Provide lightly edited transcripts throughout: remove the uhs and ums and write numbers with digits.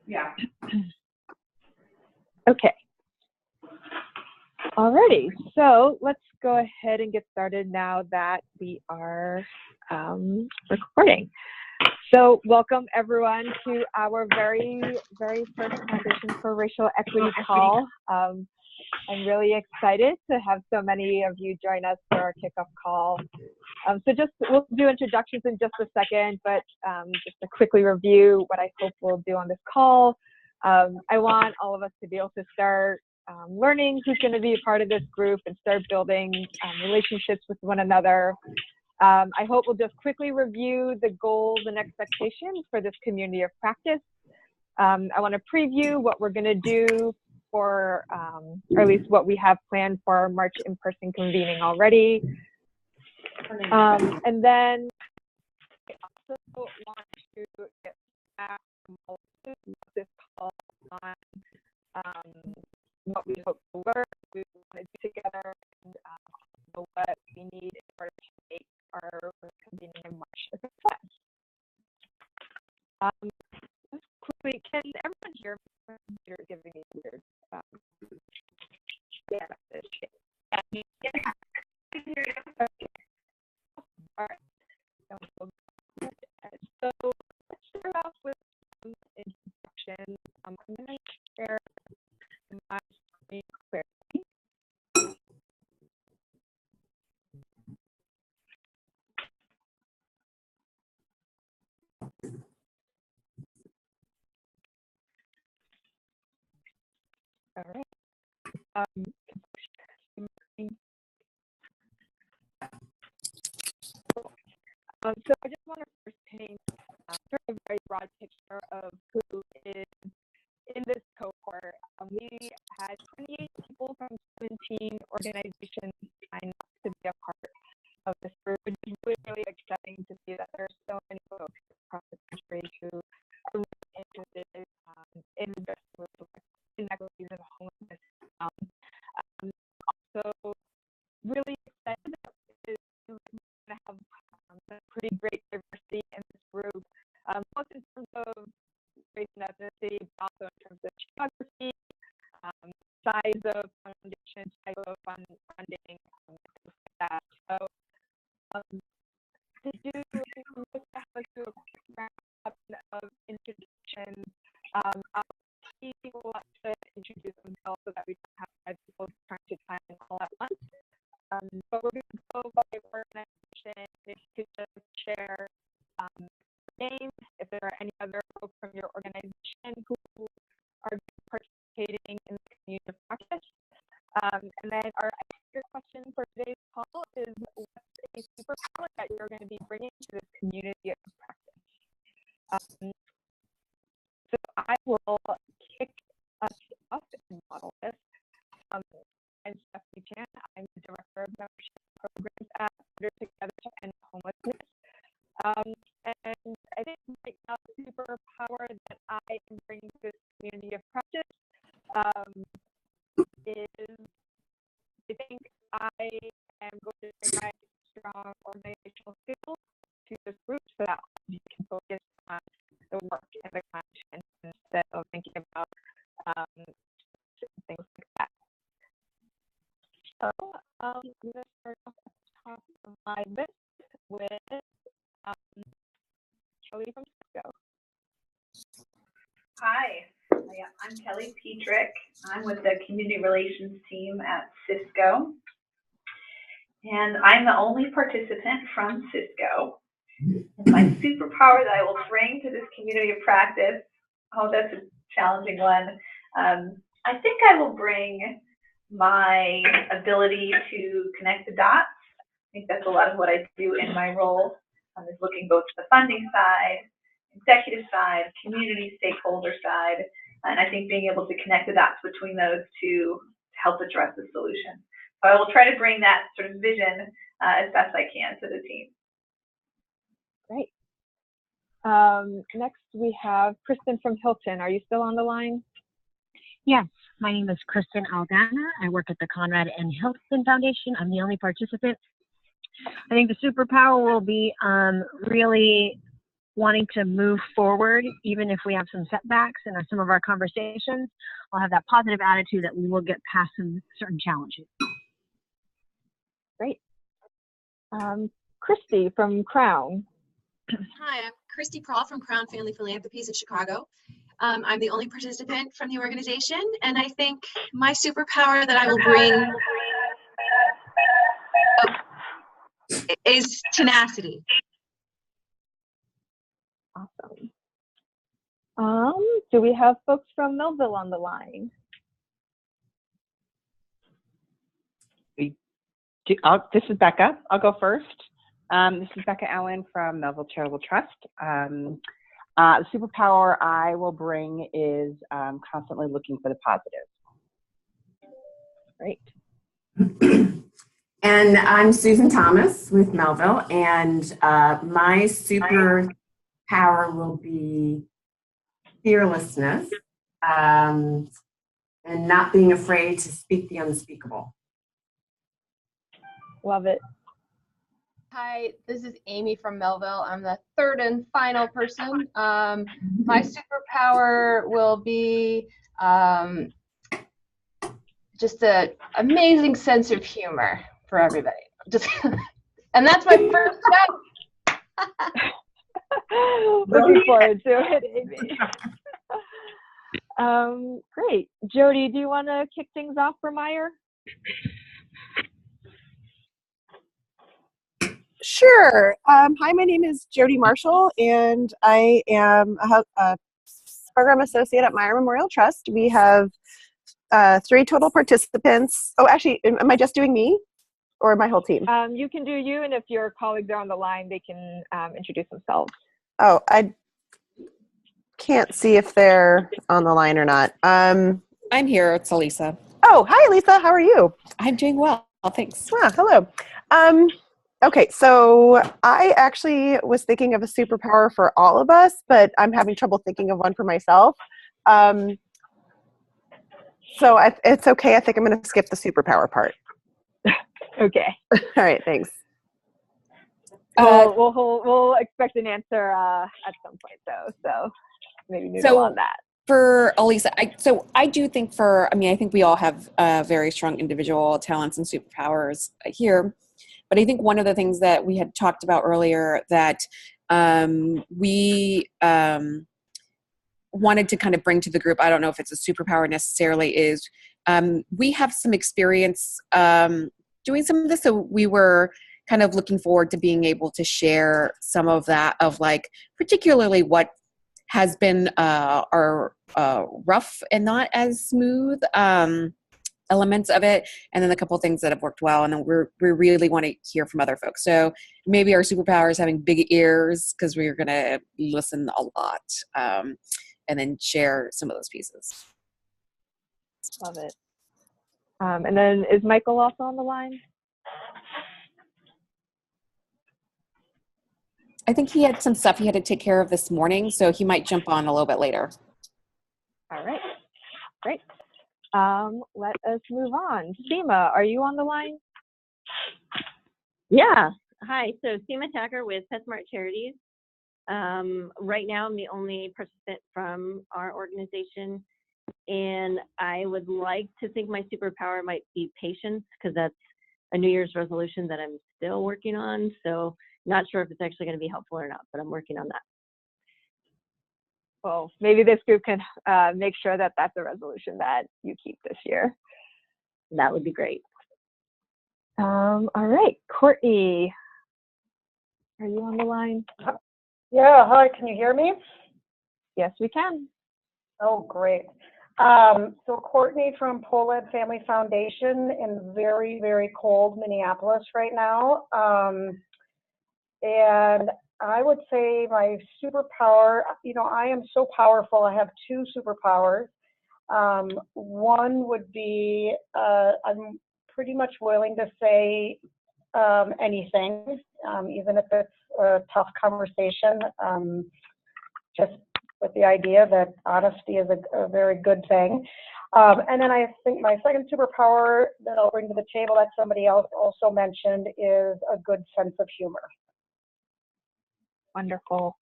Yeah. Okay. Alrighty, so let's go ahead and get started now that we are recording. So welcome everyone to our very first Foundation for Racial Equity call. I'm really excited to have so many of you join us for our kickoff call. We'll do introductions in just a second, but just to quickly review what I hope we'll do on this call. I want all of us to be able to start learning who's going to be a part of this group and start building relationships with one another. I hope we'll just quickly review the goals and expectations for this community of practice. I want to preview what we're going to do for, or at least what we have planned for our March in-person convening already. And then I also want to get back to this call on what we hope to learn, we want to do together, and what we need in order to make our convening in March a success. Just quickly, can everyone hear me? You're giving me a weird message. Yeah. Okay. All right. So let's start off with some introductions. I'm going to share my screen quickly. All right. So I just want to first paint sort of a very broad picture of who is in this cohort. We had 28 people from 17 organizations sign up to be a part of this group, which is really exciting to see that there are so many folks across the country who are really interested in addressing inequities and homelessness. Also, really excited that we're going to have a pretty great diversity in this group, both in terms of race and ethnicity, but also in terms of geography, size of foundation, type of funding, things like that. So to do a quick round of introductions, I'll see people want to introduce themselves so that we don't have 5 people trying to time all at once. But we're going to go by organization. If you could just share name, if there are any other folks from your organization who are participating in the community of practice. And then our icebreaker question for today's call is, what's a superpower that you're going to be bringing to this community of practice? So I will kick us off and model this. I'm Stephanie Chan. I'm the Director of Membership Programs at Better Together to End Homelessness. And I think right now the superpower that I am bringing to this community of practice is, I think I am going to bring my strong organizational skills to this group so that you can focus on the work and the content instead of thinking about things like that. So I'm going to start off at the top of my list with Kelly from Cisco. Hi, I'm Kelly Petrick. I'm with the Community Relations team at Cisco. And I'm the only participant from Cisco. And my superpower that I will bring to this community of practice, oh, that's a challenging one. I think I will bring my ability to connect the dots. I think that's a lot of what I do in my role. Is looking both at the funding side, executive side, community stakeholder side, and I think being able to connect the dots between those two to help address the solution. So I will try to bring that sort of vision as best I can to the team. Great. Next we have Kristen from Hilton. Are you still on the line? Yes, my name is Kristen Aldana. I work at the Conrad and Hilton Foundation. I'm the only participant. I think the superpower will be really wanting to move forward, even if we have some setbacks in some of our conversations. I'll have that positive attitude that we will get past some certain challenges. Great. Christy from Crown. Hi, I'm Christy Prawl from Crown Family Philanthropies in Chicago. I'm the only participant from the organization, and I think my superpower that I will bring is tenacity. Awesome. Do we have folks from Millville on the line? This is Becca. I'll go first. This is Becca Allen from Melville Charitable Trust. The superpower I will bring is constantly looking for the positive. Great. And I'm Susan Thomas with Melville, and my superpower will be fearlessness and not being afraid to speak the unspeakable. Love it. Hi, this is Amy from Melville. I'm the third and final person. My superpower will be just an amazing sense of humor for everybody. Just, and that's my first step. Looking forward to it, Amy. Great. Jody, do you want to kick things off for Meyer? Sure. Hi, my name is Jody Marshall, and I am a program associate at Meyer Memorial Trust. We have 3 total participants. Oh, actually, am I just doing me or my whole team? You can do you, and if your colleagues are on the line, they can introduce themselves. Oh, I can't see if they're on the line or not. I'm here. It's Elisa. Oh, hi, Lisa. How are you? I'm doing well. Thanks. Hello. Okay, so I actually was thinking of a superpower for all of us, but I'm having trouble thinking of one for myself. So it's okay. I think I'm going to skip the superpower part. Okay. All right, thanks. We'll expect an answer at some point, though. So maybe noodle on that. For Elisa, I do think I think we all have very strong individual talents and superpowers here. But I think one of the things that we had talked about earlier that we wanted to kind of bring to the group, I don't know if it's a superpower necessarily, is we have some experience doing some of this. So we were kind of looking forward to being able to share some of that, of like particularly what has been our rough and not as smooth elements of it, and then a couple of things that have worked well, and then we really want to hear from other folks. So maybe our superpower is having big ears, because we're going to listen a lot, and then share some of those pieces. Love it. And then is Michael also on the line? I think he had some stuff he had to take care of this morning, so he might jump on a little bit later. All right, great. Let us move on. Seema, are you on the line? Yeah. Hi. So Seema Tacker with PetSmart Charities. Right now, I'm the only participant from our organization, and I would like to think my superpower might be patience, because that's a New Year's resolution that I'm still working on. So not sure if it's actually going to be helpful or not, but I'm working on that. Well, maybe this group can make sure that that's a resolution that you keep this year. That would be great. All right, Courtney, are you on the line? Yeah, hi, can you hear me? Yes, we can. Oh, great. So Courtney from Poled Family Foundation in very, very cold Minneapolis right now. And I would say my superpower, I am so powerful. I have 2 superpowers. One would be I'm pretty much willing to say anything, even if it's a tough conversation, just with the idea that honesty is a very good thing. And then I think my second superpower that I'll bring to the table that somebody else also mentioned is a good sense of humor. Wonderful.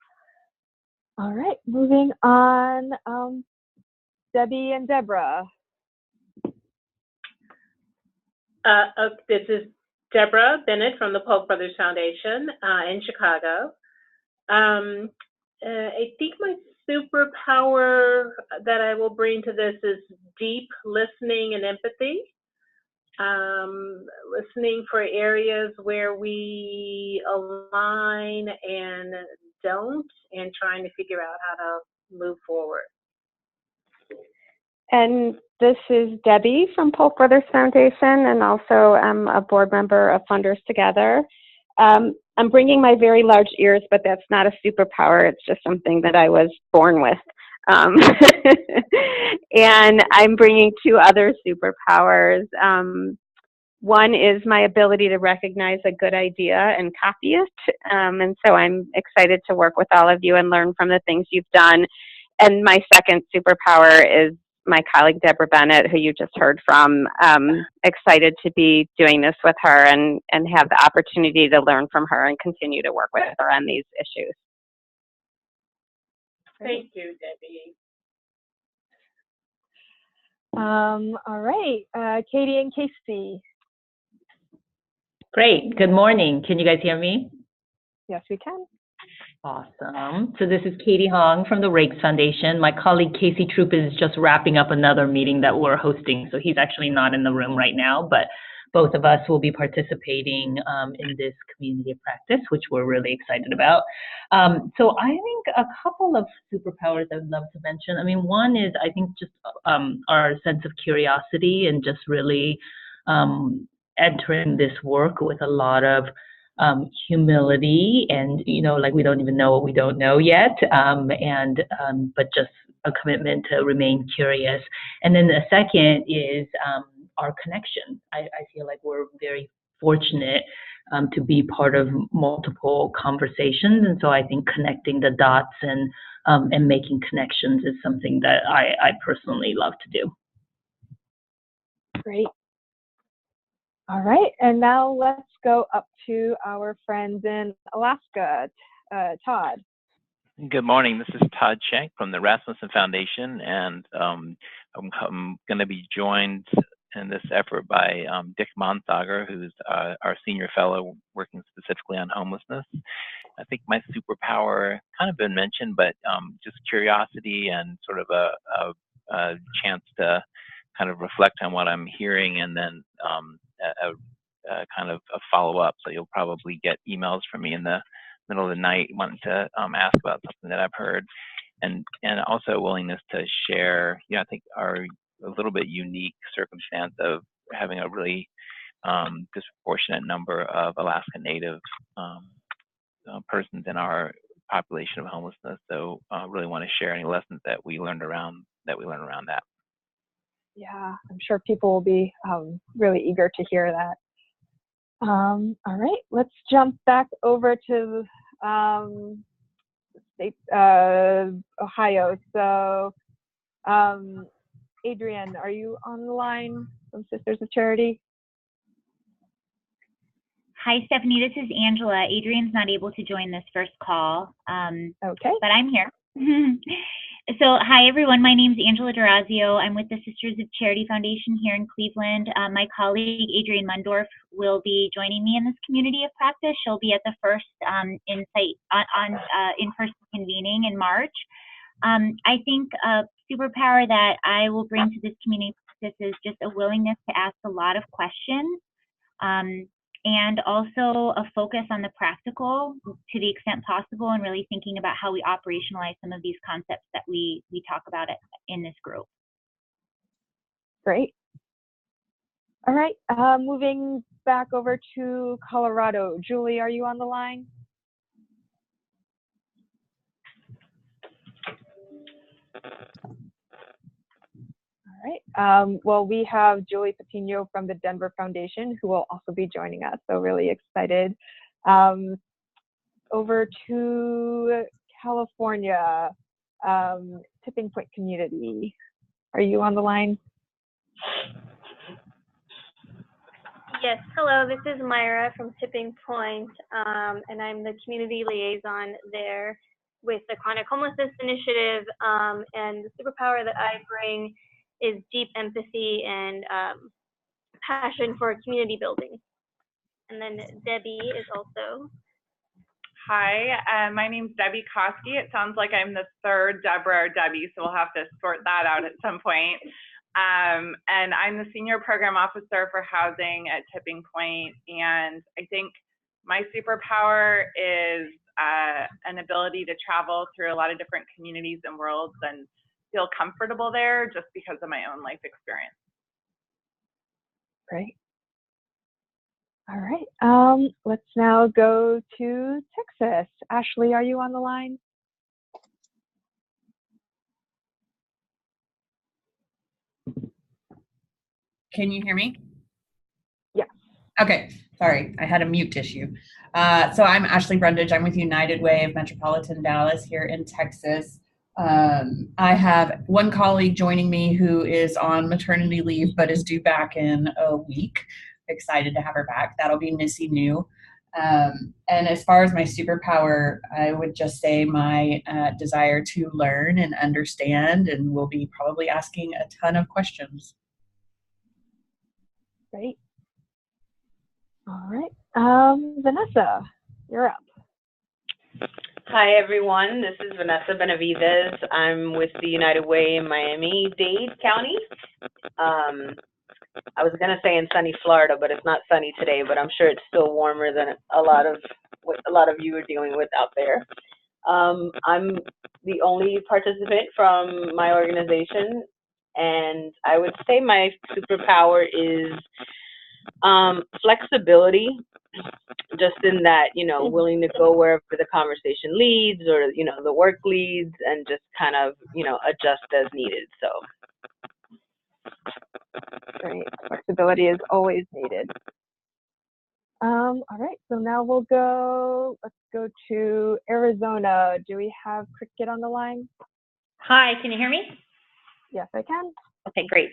All right, moving on. Debbie and Deborah. This is Deborah Bennett from the Polk Brothers Foundation in Chicago. I think my superpower that I will bring to this is deep listening and empathy. Listening for areas where we align and don't, and trying to figure out how to move forward. And this is Debbie from Polk Brothers Foundation, and also I'm a board member of Funders Together. I'm bringing my very large ears, but that's not a superpower. It's just something that I was born with. And I'm bringing two other superpowers. One is my ability to recognize a good idea and copy it. And so I'm excited to work with all of you and learn from the things you've done. And my second superpower is my colleague, Deborah Bennett, who you just heard from. Excited to be doing this with her and have the opportunity to learn from her and continue to work with her on these issues. Thank you, Debbie. All right, Katie and Casey. Great. Good morning. Can you guys hear me? Yes, we can. Awesome. So this is Katie Hong from the Rakes Foundation. My colleague Casey Troop is just wrapping up another meeting that we're hosting, so he's actually not in the room right now, but both of us will be participating in this community of practice, which we're really excited about. So I think a couple of superpowers I would love to mention. I mean, one is I think just our sense of curiosity and just really entering this work with a lot of humility and, you know, like we don't even know what we don't know yet, but just a commitment to remain curious. And then the second is our connection. I feel like we're very fortunate to be part of multiple conversations, and so I think connecting the dots and making connections is something that I personally love to do. Great. All right, and now let's go up to our friends in Alaska. Todd. Good morning. This is Todd Schenk from the Rasmussen Foundation, and I'm going to be joined in this effort by Dick Monsager, who's our senior fellow working specifically on homelessness. I think my superpower kind of been mentioned, but just curiosity and sort of a chance to kind of reflect on what I'm hearing, and then a kind of a follow-up. So you'll probably get emails from me in the middle of the night wanting to ask about something that I've heard, and also a willingness to share. You know, I think our a little bit unique circumstance of having a really disproportionate number of Alaska Native persons in our population of homelessness. So really want to share any lessons that we learned around that. Yeah, I'm sure people will be really eager to hear that. All right, let's jump back over to Ohio. So, Adrienne, are you on the line from Sisters of Charity? Hi, Stephanie. This is Angela. Adrienne's not able to join this first call. Okay. But I'm here. So, hi, everyone. My name is Angela D'Orazio. I'm with the Sisters of Charity Foundation here in Cleveland. My colleague, Adrienne Mundorf, will be joining me in this community of practice. She'll be at the first in-person convening in March. I think a superpower that I will bring to this community practice is just a willingness to ask a lot of questions. And also a focus on the practical to the extent possible, and really thinking about how we operationalize some of these concepts that we talk about in this group. Great. All right, moving back over to Colorado. Julie, are you on the line? All right. Well, we have Julie Patino from the Denver Foundation, who will also be joining us. So really excited. Over to California, Tipping Point Community. Are you on the line? Yes. Hello. This is Myra from Tipping Point, and I'm the community liaison there. with the Chronic Homelessness Initiative, and the superpower that I bring is deep empathy and passion for community building. And then Debbie is also. Hi, my name's Debbie Koski. It sounds like I'm the third Deborah or Debbie, so we'll have to sort that out at some point. And I'm the Senior Program Officer for Housing at Tipping Point, and I think my superpower is an ability to travel through a lot of different communities and worlds and feel comfortable there just because of my own life experience. Great. All right. Let's now go to Texas. Ashley, are you on the line? Can you hear me? Yes. Okay, sorry, I had a mute issue. So I'm Ashley Brundage. I'm with United Way of Metropolitan Dallas here in Texas. I have one colleague joining me who is on maternity leave but is due back in a week. Excited to have her back. That'll be Missy New. And as far as my superpower, I would just say my desire to learn and understand, and we'll be probably asking a ton of questions. Great. All right. Vanessa, you're up. Hi, everyone. This is Vanessa Benavides. I'm with the United Way in Miami-Dade County. I was going to say in sunny Florida, but it's not sunny today, but I'm sure it's still warmer than a lot of what a lot of you are dealing with out there. I'm the only participant from my organization, and I would say my superpower is flexibility, just in that, you know, willing to go wherever the conversation leads or, you know, the work leads, and just kind of, you know, adjust as needed. So. Great. Flexibility is always needed. All right, so now let's go to Arizona. Do we have Cricket on the line? Hi, can you hear me? Yes, I can. Okay, great.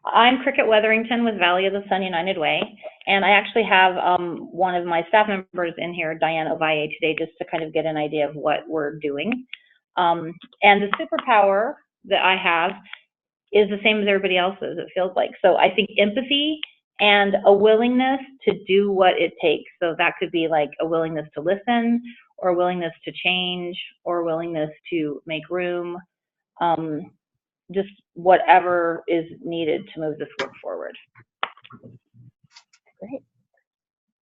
I'm Cricket Weatherington with Valley of the Sun United Way, and I actually have one of my staff members in here, Diane Ovalle, today, just to kind of get an idea of what we're doing. And the superpower that I have is the same as everybody else's, it feels like. So I think empathy and a willingness to do what it takes. So that could be like a willingness to listen, or a willingness to change, or a willingness to make room. Just whatever is needed to move this work forward. Great.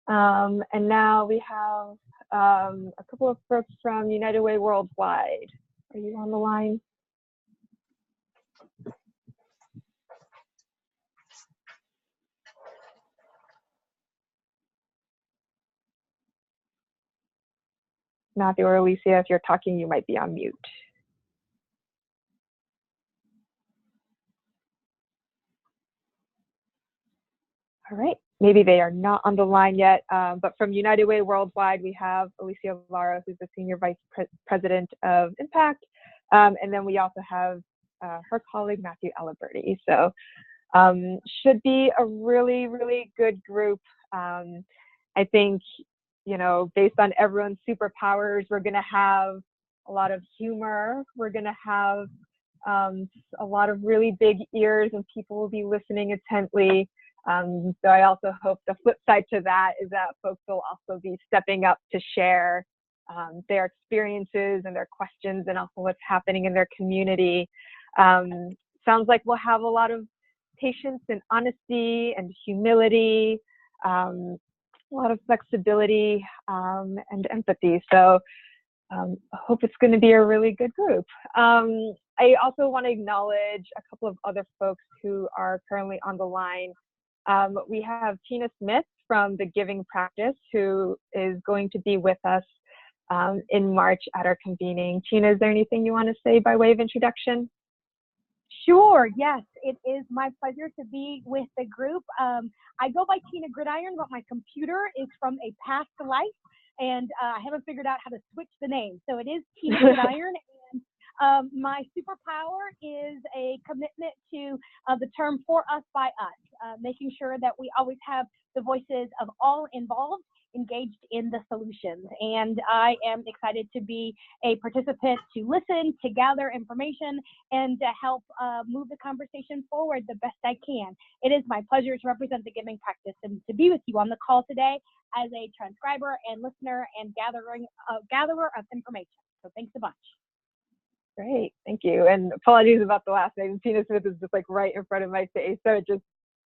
And now we have a couple of folks from United Way Worldwide. Are you on the line? Matthew or Alicia, if you're talking, you might be on mute. All right, maybe they are not on the line yet, but from United Way Worldwide, we have Alicia Lara, who's the Senior Vice President of Impact, and then we also have her colleague, Matthew Aliberti. So should be a really, really good group. I think, you know, based on everyone's superpowers, we're going to have a lot of humor. We're going to have a lot of really big ears, and people will be listening intently. So I also hope the flip side to that is that folks will also be stepping up to share their experiences and their questions, and also what's happening in their community. Sounds like we'll have a lot of patience and honesty and humility, a lot of flexibility and empathy. So I hope it's going to be a really good group. I also want to acknowledge a couple of other folks who are currently on the line. We have Tina Smith from the Giving Practice, who is going to be with us in March at our convening. Tina, is there anything you want to say by way of introduction? Sure, yes, it is my pleasure to be with the group. I go by Tina Gridiron, but my computer is from a past life, and I haven't figured out how to switch the name. So it is Tina Gridiron, and my superpower is a commitment to the term for us, by us, making sure that we always have the voices of all involved engaged in the solutions. And I am excited to be a participant, to listen, to gather information, and to help move the conversation forward the best I can. It is my pleasure to represent the giving practice and to be with you on the call today as a transcriber and listener and gatherer of information. So thanks a bunch. Great, thank you. And apologies about the last name. Tina Smith is just like right in front of my face, so it just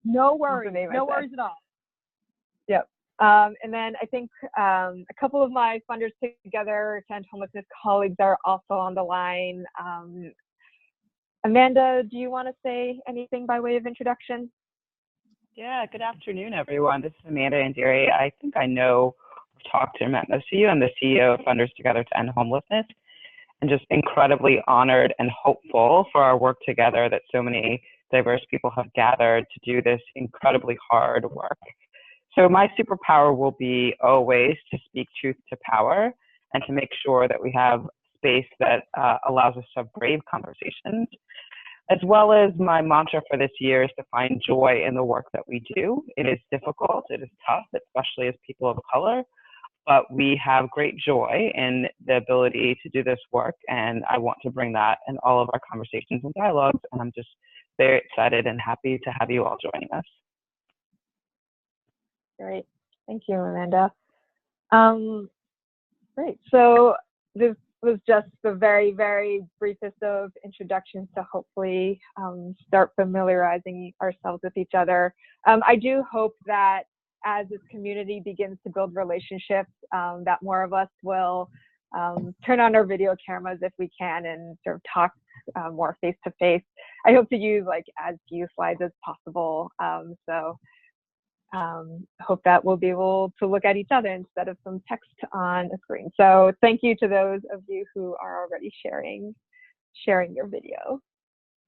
no worries, no worries at all. Yep. And then I think a couple of my Funders Together to End Homelessness colleagues are also on the line. Amanda, do you want to say anything by way of introduction? Yeah, good afternoon, everyone. This is Amanda Andiri. I think I know, talked to, met most of you. I'm the CEO of Funders Together to End Homelessness, and just incredibly honored and hopeful for our work together that so many diverse people have gathered to do this incredibly hard work. So my superpower will be always to speak truth to power and to make sure that we have space that allows us to have brave conversations, as well as my mantra for this year is to find joy in the work that we do. It is difficult, it is tough, especially as people of color, but we have great joy in the ability to do this work, and I want to bring that in all of our conversations and dialogues, and I'm just very excited and happy to have you all joining us. Great, thank you, Amanda. Great, so this was just the very, very briefest of introductions to hopefully start familiarizing ourselves with each other. I do hope that as this community begins to build relationships, that more of us will turn on our video cameras if we can and sort of talk more face to face. I hope to use like as few slides as possible. Hope that we'll be able to look at each other instead of some text on a screen. So thank you to those of you who are already sharing your video.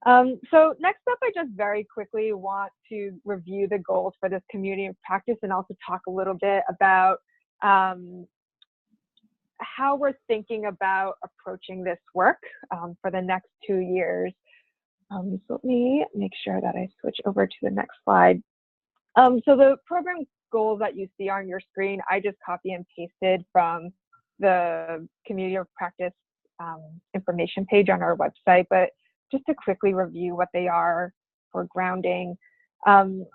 So next up, I just very quickly want to review the goals for this community of practice and also talk a little bit about how we're thinking about approaching this work for the next 2 years. So let me make sure that I switch over to the next slide. So the program goals that you see on your screen, I just copy and pasted from the community of practice information page on our website, but just to quickly review what they are for grounding.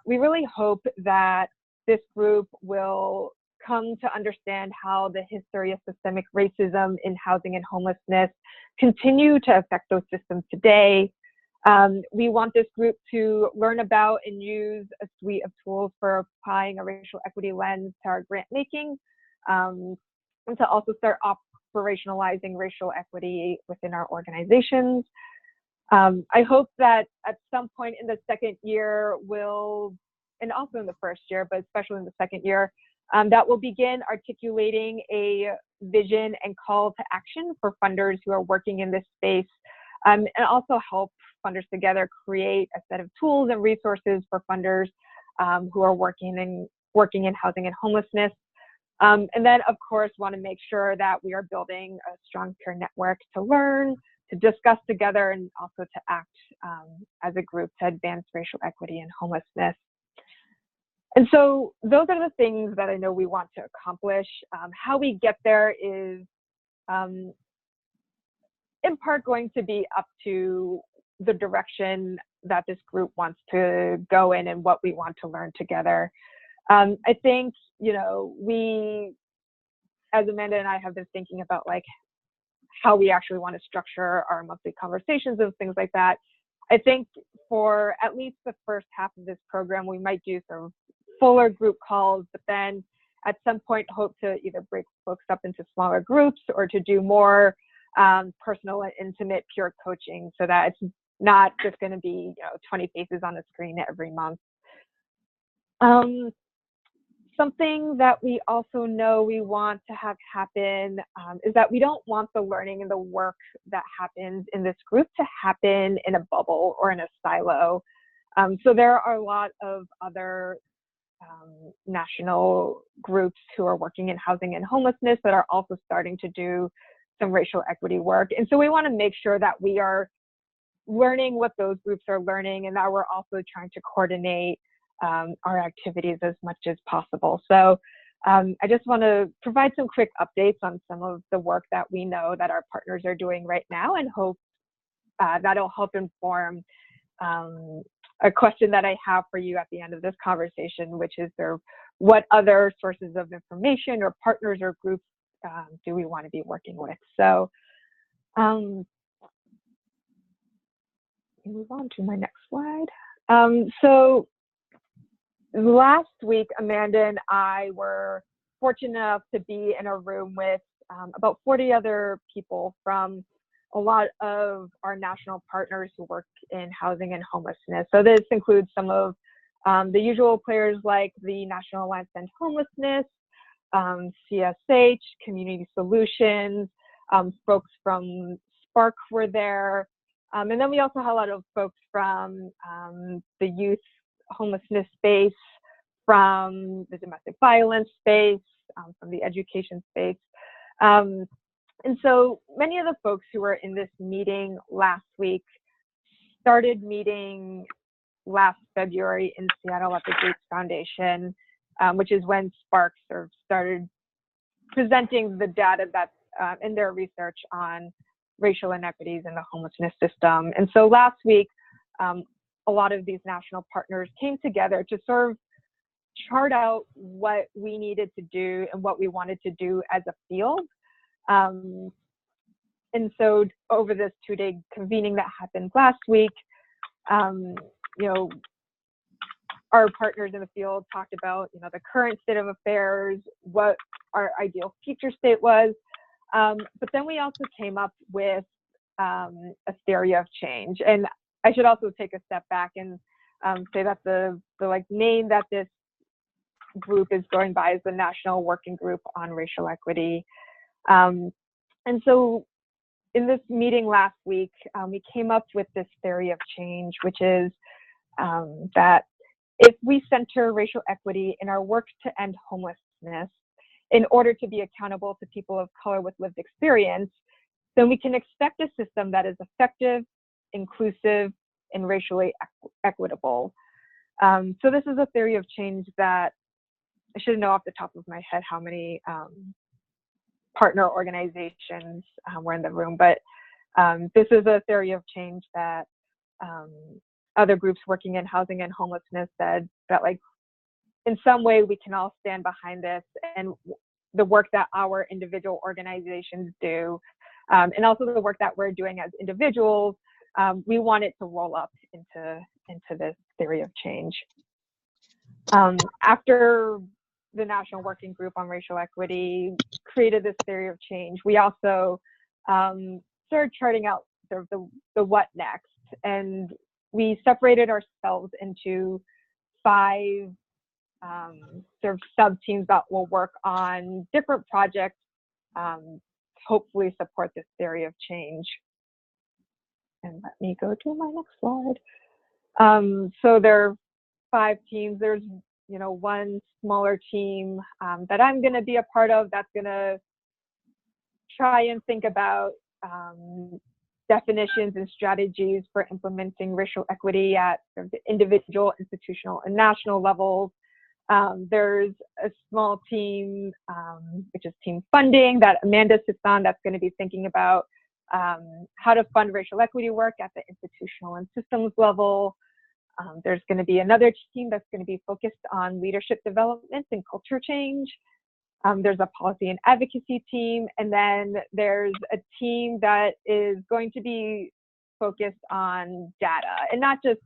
We really hope that this group will come to understand how the history of systemic racism in housing and homelessness continue to affect those systems today. We want this group to learn about and use a suite of tools for applying a racial equity lens to our grant making, and to also start operationalizing racial equity within our organizations. I hope that at some point in the second year and also in the first year, but especially in the second year, that will begin articulating a vision and call to action for funders who are working in this space, and also help Funders Together create a set of tools and resources for funders who are working in housing and homelessness. And then, of course, want to make sure that we are building a strong peer network to learn, to discuss together, and also to act as a group to advance racial equity and homelessness. And so those are the things that I know we want to accomplish. How we get there is in part going to be up to the direction that this group wants to go in and what we want to learn together. I think, we, as Amanda and I have been thinking about like how we actually want to structure our monthly conversations and things like that. I think for at least the first half of this program, we might do some fuller group calls, but then at some point hope to either break folks up into smaller groups or to do more personal and intimate peer coaching so that it's not just going to be 20 faces on the screen every month. Something that we also know we want to have happen is that we don't want the learning and the work that happens in this group to happen in a bubble or in a silo. So there are a lot of other national groups who are working in housing and homelessness that are also starting to do some racial equity work. And so we want to make sure that we are learning what those groups are learning and that we're also trying to coordinate our activities as much as possible. So I just want to provide some quick updates on some of the work that we know that our partners are doing right now, and hope that'll help inform a question that I have for you at the end of this conversation, which is what other sources of information or partners or groups do we want to be working with? So move on to my next slide. So last week, Amanda and I were fortunate enough to be in a room with about 40 other people from a lot of our national partners who work in housing and homelessness. So this includes some of the usual players like the National Alliance to End Homelessness, CSH, Community Solutions, folks from Spark were there. And then we also had a lot of folks from the youth homelessness space, from the domestic violence space, from the education space. And so many of the folks who were in this meeting last week started meeting last February in Seattle at the Gates Foundation, which is when Spark sort of started presenting the data that's in their research on racial inequities in the homelessness system. And so last week, a lot of these national partners came together to sort of chart out what we needed to do and what we wanted to do as a field. And so over this 2-day convening that happened last week, our partners in the field talked about, the current state of affairs, what our ideal future state was. But then we also came up with a theory of change. And I should also take a step back and say that the name that this group is going by is the National Working Group on Racial Equity. And so in this meeting last week, we came up with this theory of change, which is that if we center racial equity in our work to end homelessness, in order to be accountable to people of color with lived experience, then we can expect a system that is effective, inclusive, and racially equitable. So this is a theory of change that I should know off the top of my head how many partner organizations were in the room, but this is a theory of change that other groups working in housing and homelessness said that, like, in some way we can all stand behind this and the work that our individual organizations do, and also the work that we're doing as individuals. We want it to roll up into this theory of change. After the National Working Group on Racial Equity created this theory of change, we also started charting out sort of the what next, and we separated ourselves into 5 sort of sub-teams that will work on different projects, hopefully support this theory of change. And let me go to my next slide. So there are 5 teams. There's one smaller team that I'm going to be a part of that's going to try and think about definitions and strategies for implementing racial equity at sort of the individual, institutional, and national levels. There's a small team, which is team funding, that Amanda sits on, that's going to be thinking about how to fund racial equity work at the institutional and systems level. There's going to be another team that's going to be focused on leadership development and culture change. There's a policy and advocacy team, and then there's a team that is going to be focused on data, and not just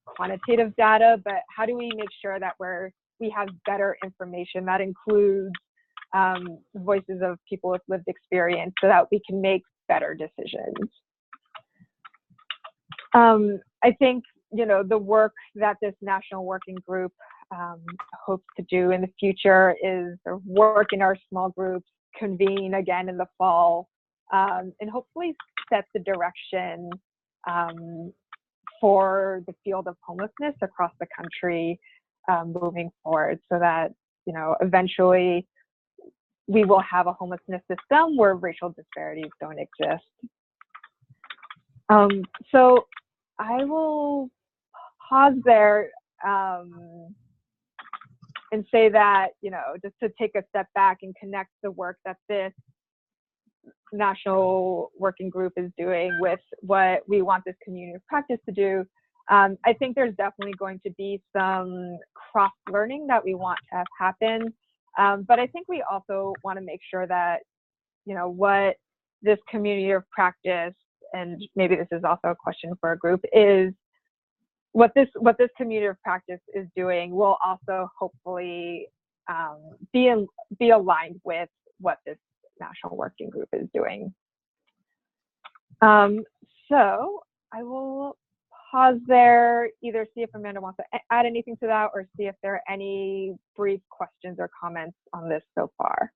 quantitative data, but how do we make sure that we have better information that includes voices of people with lived experience so that we can make better decisions. I think, the work that this National Working Group hopes to do in the future is work in our small groups, convene again in the fall, and hopefully set the direction for the field of homelessness across the country moving forward, so that, eventually we will have a homelessness system where racial disparities don't exist. So I will pause there and say that, you know, just to take a step back and connect the work that this national working group is doing with what we want this community of practice to do. I think there's definitely going to be some cross learning that we want to have happen. But I think we also want to make sure that, you know, what this community of practice, and maybe this is also a question for a group, is what this community of practice is doing will also hopefully be aligned with what this national working group is doing. So I will pause there, either see if Amanda wants to add anything to that or see if there are any brief questions or comments on this so far.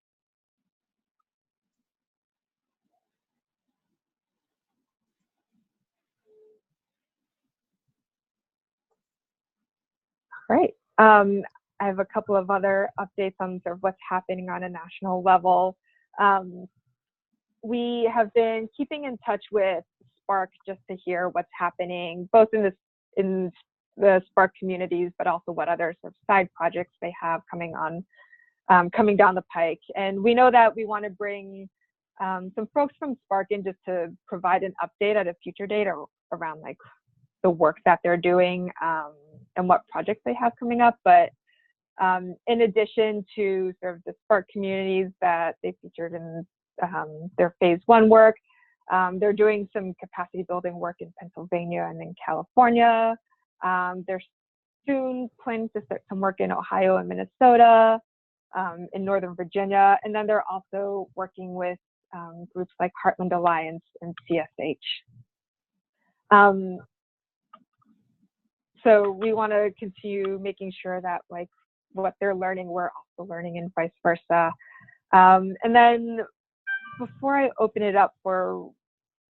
Great. I have a couple of other updates on sort of what's happening on a national level. We have been keeping in touch with Spark just to hear what's happening, both in the Spark communities, but also what other sort of side projects they have coming down the pike. And we know that we want to bring some folks from Spark in just to provide an update at a future date around like the work that they're doing and what projects they have coming up. But in addition to sort of the Spark communities that they featured in their phase 1 work, they're doing some capacity building work in Pennsylvania and in California. They're soon planning to start some work in Ohio and Minnesota, in Northern Virginia, and then they're also working with groups like Heartland Alliance and CSH. So we want to continue making sure that like what they're learning, we're also learning, and vice versa. And then before I open it up for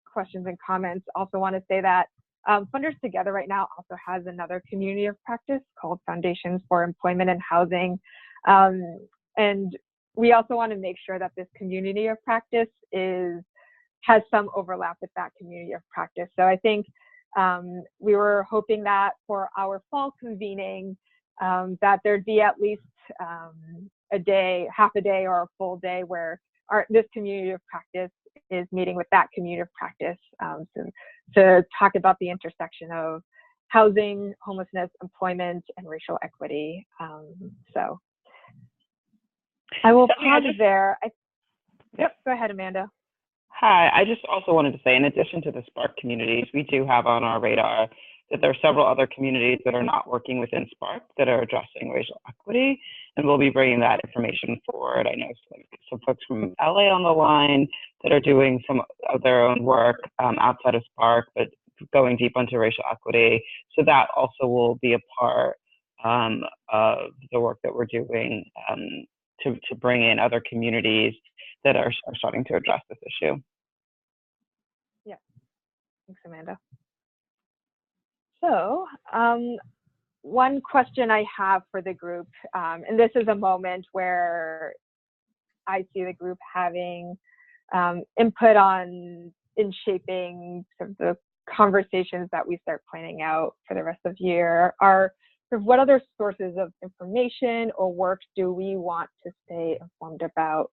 questions and comments, also want to say that Funders Together right now also has another community of practice called Foundations for Employment and Housing. And we also want to make sure that this community of practice has some overlap with that community of practice. So I think we were hoping that for our fall convening, that there'd be at least a day, half a day or a full day where this community of practice is meeting with that community of practice to talk about the intersection of housing, homelessness, employment, and racial equity. So I will pause there. Yep. Go ahead, Amanda. Hi, I just also wanted to say, in addition to the Spark communities, we do have on our radar that there are several other communities that are not working within Spark that are addressing racial equity, and we'll be bringing that information forward. I know some folks from LA on the line that are doing some of their own work outside of Spark, but going deep into racial equity. So that also will be a part of the work that we're doing to bring in other communities that are starting to address this issue. Yeah, thanks, Amanda. So one question I have for the group, and this is a moment where I see the group having input in shaping sort of the conversations that we start planning out for the rest of the year, are sort of what other sources of information or work do we want to stay informed about?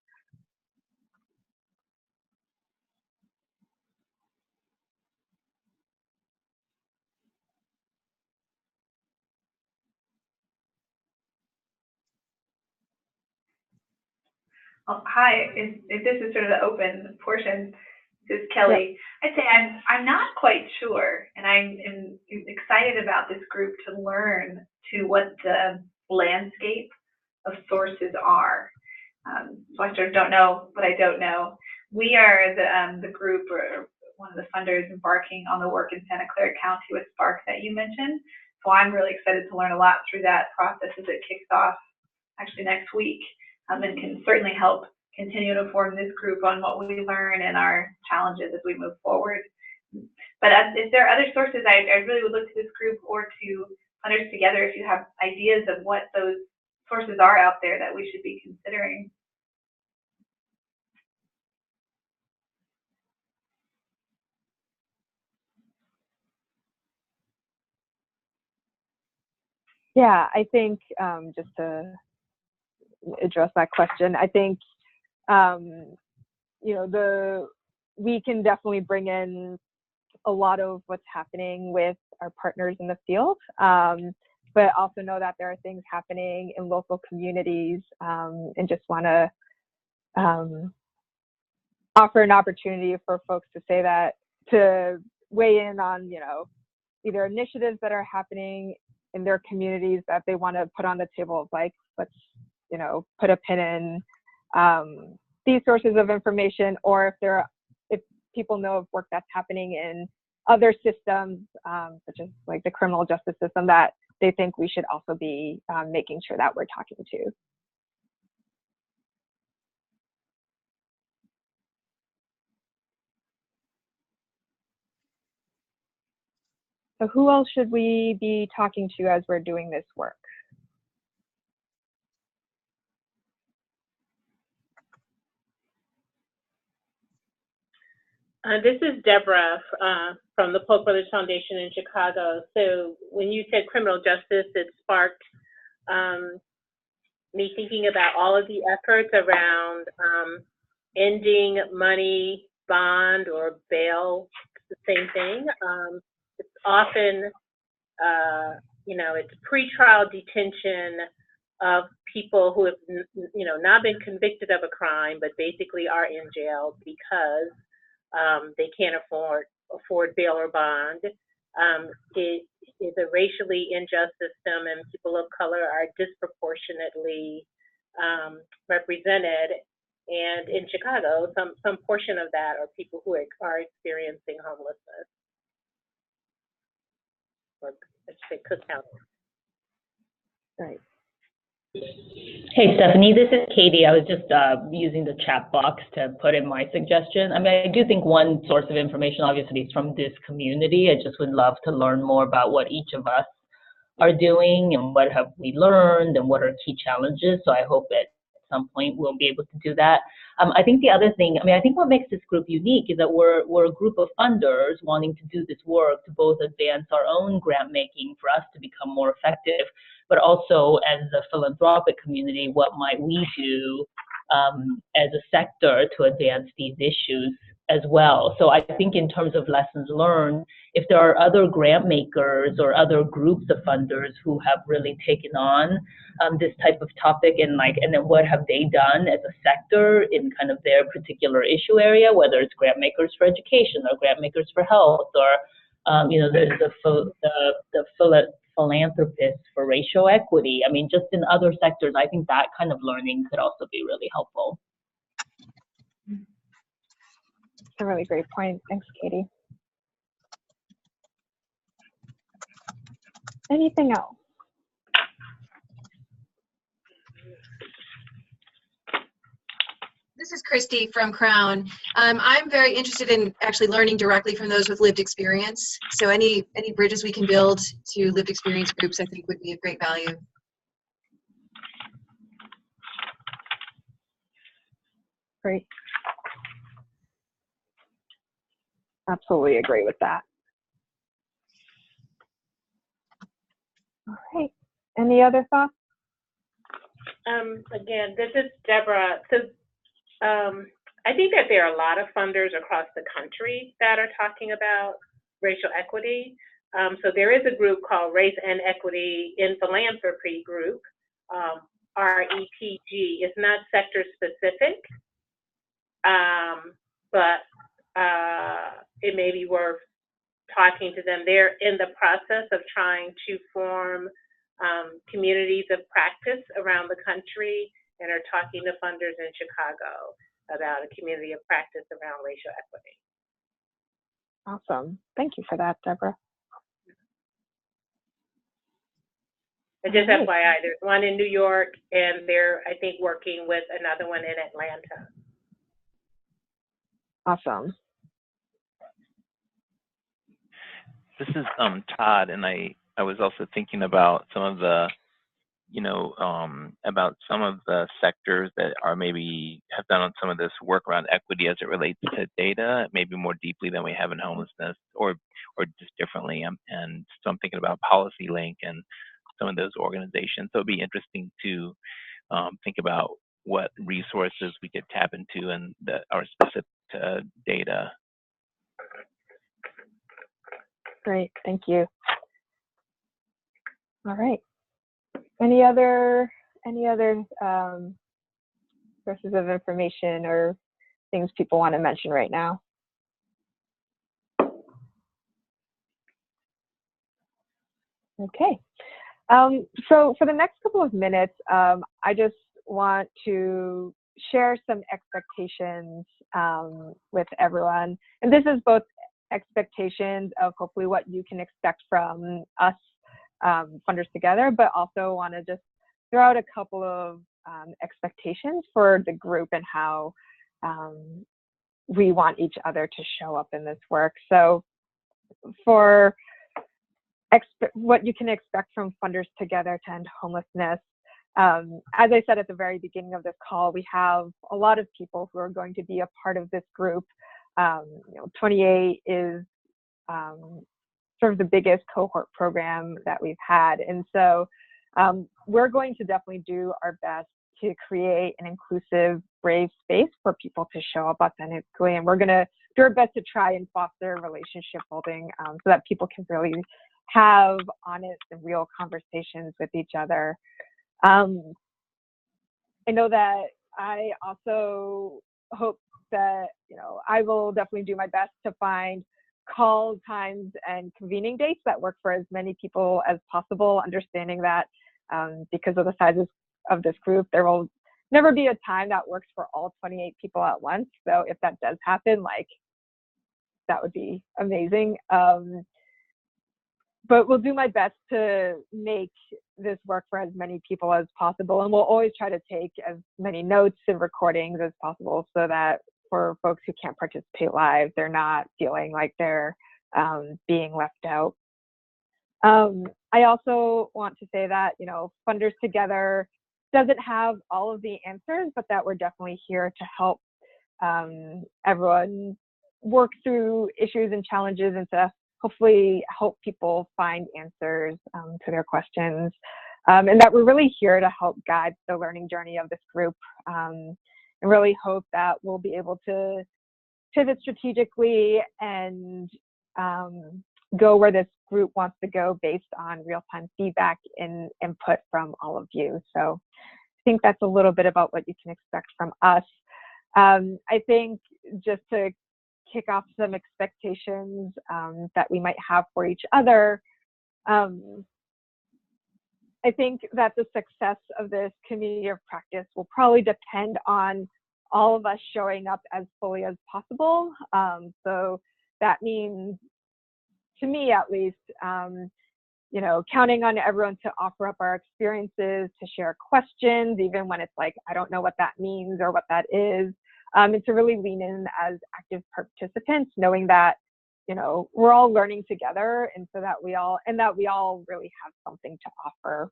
Oh, hi, if this is sort of the open portion, this is Kelly. I'd say I'm not quite sure, and I'm excited about this group to learn to what the landscape of sources are. So I sort of don't know what I don't know. We are the group, or one of the funders, embarking on the work in Santa Clara County with Spark that you mentioned. So I'm really excited to learn a lot through that process as it kicks off actually next week. And can certainly help continue to inform this group on what we learn and our challenges as we move forward. But if there are other sources, I really would look to this group or to Funders Together if you have ideas of what those sources are out there that we should be considering. Yeah, I think just to address that question. I think, you know, we can definitely bring in a lot of what's happening with our partners in the field, but also know that there are things happening in local communities, and just want to offer an opportunity for folks to say that, to weigh in on, you know, either initiatives that are happening in their communities that they want to put on the table of, like, let's, you know, put a pin in these sources of information, or if people know of work that's happening in other systems, such as like the criminal justice system, that they think we should also be making sure that we're talking to. So who else should we be talking to as we're doing this work? This is Deborah from the Polk Brothers Foundation in Chicago. So when you said criminal justice, it sparked me thinking about all of the efforts around ending money, bond, or bail, the same thing. It's often, you know, it's pretrial detention of people who have, you know, not been convicted of a crime, but basically are in jail because they can't afford bail or bond. It is a racially unjust system, and people of color are disproportionately represented. And in Chicago, some portion of that are people who are experiencing homelessness, or I should say Cook County. Right. Hey, Stephanie, this is Katie. I was just using the chat box to put in my suggestion. I mean, I do think one source of information, obviously, is from this community. I just would love to learn more about what each of us are doing and what have we learned and what are key challenges. So I hope at some point we'll be able to do that. I think the other thing, I mean, I think what makes this group unique is that we're a group of funders wanting to do this work to both advance our own grant making for us to become more effective, but also as a philanthropic community, what might we do as a sector to advance these issues as well. So I think in terms of lessons learned, if there are other grant makers or other groups of funders who have really taken on this type of topic, and then what have they done as a sector in kind of their particular issue area, whether it's grant makers for education or grant makers for health, or you know, there's the philanthropists for racial equity. I mean, just in other sectors, I think that kind of learning could also be really helpful. That's a really great point. Thanks, Katie. Anything else? This is Christy from Crown. I'm very interested in actually learning directly from those with lived experience. So any bridges we can build to lived experience groups, I think, would be of great value. Great. Absolutely agree with that. All right. Any other thoughts? Again, this is Deborah. So I think that there are a lot of funders across the country that are talking about racial equity. So there is a group called Race and Equity in Philanthropy Group, REPG. It's not sector specific, but it may be worth talking to them. They're in the process of trying to form communities of practice around the country, and are talking to funders in Chicago about a community of practice around racial equity. Awesome. Thank you for that, Deborah. And just FYI, there's one in New York, and they're, I think, working with another one in Atlanta. Awesome. This is Todd, and I was also thinking about some of the, you know, about some of the sectors that are maybe have done some of this work around equity as it relates to data, maybe more deeply than we have in homelessness, or just differently. And so I'm thinking about PolicyLink and some of those organizations. So it'd be interesting to think about what resources we could tap into and our specific data. Great, thank you. All right. Any other sources of information or things people want to mention right now? Okay. So for the next couple of minutes, I just want to share some expectations with everyone. And this is both expectations of hopefully what you can expect from us, Funders Together, but also want to just throw out a couple of expectations for the group and how we want each other to show up in this work. So for what you can expect from Funders Together to End Homelessness, as I said at the very beginning of this call, we have a lot of people who are going to be a part of this group. 28 is sort of the biggest cohort program that we've had. And so we're going to definitely do our best to create an inclusive, brave space for people to show up authentically. And we're going to do our best to try and foster relationship building so that people can really have honest and real conversations with each other. I know that I also hope that, I will definitely do my best to find call times and convening dates that work for as many people as possible, understanding that because of the sizes of this group, there will never be a time that works for all 28 people at once. So if that does happen, that would be amazing. But we'll do my best to make this work for as many people as possible. And we'll always try to take as many notes and recordings as possible so that for folks who can't participate live, they're not feeling like they're being left out. I also want to say that, Funders Together doesn't have all of the answers, but that we're definitely here to help everyone work through issues and challenges and to hopefully help people find answers to their questions. And that we're really here to help guide the learning journey of this group. And really hope that we'll be able to pivot strategically and go where this group wants to go based on real-time feedback and input from all of you. So I think that's a little bit about what you can expect from us. I think just to kick off some expectations that we might have for each other, I think that the success of this community of practice will probably depend on all of us showing up as fully as possible. So that means, to me at least, counting on everyone to offer up our experiences, to share questions, even when it's like, I don't know what that means or what that is, and to really lean in as active participants, knowing that, we're all learning together, and so that we all really have something to offer.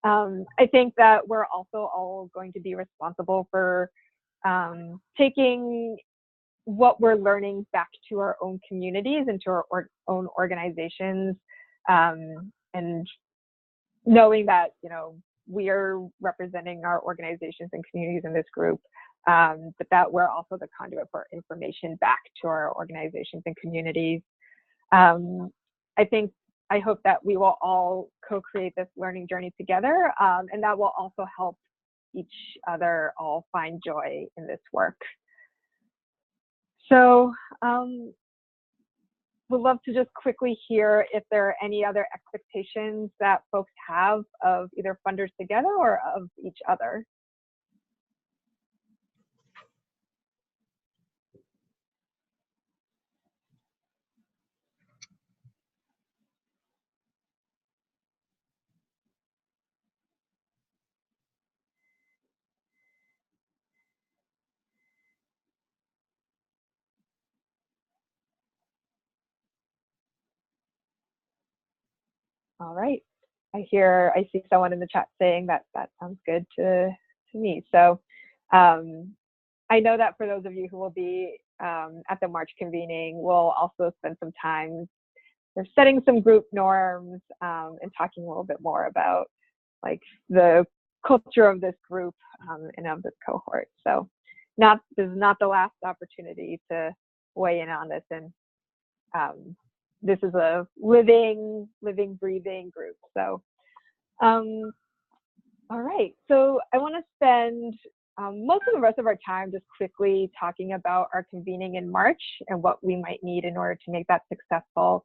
I think that we're also all going to be responsible for taking what we're learning back to our own communities and to our own organizations, and knowing that, we are representing our organizations and communities in this group, but that we're also the conduit for information back to our organizations and communities. I hope that we will all co-create this learning journey together, and that will also help each other all find joy in this work. So would love to just quickly hear if there are any other expectations that folks have of either Funders Together or of each other. All right. I see someone in the chat saying that sounds good to me. So I know that for those of you who will be at the March convening, we'll also spend some time setting some group norms and talking a little bit more about the culture of this group and of this cohort. So this is not the last opportunity to weigh in on this, and this is a living, breathing group. So, all right. So I want to spend most of the rest of our time just quickly talking about our convening in March and what we might need in order to make that successful.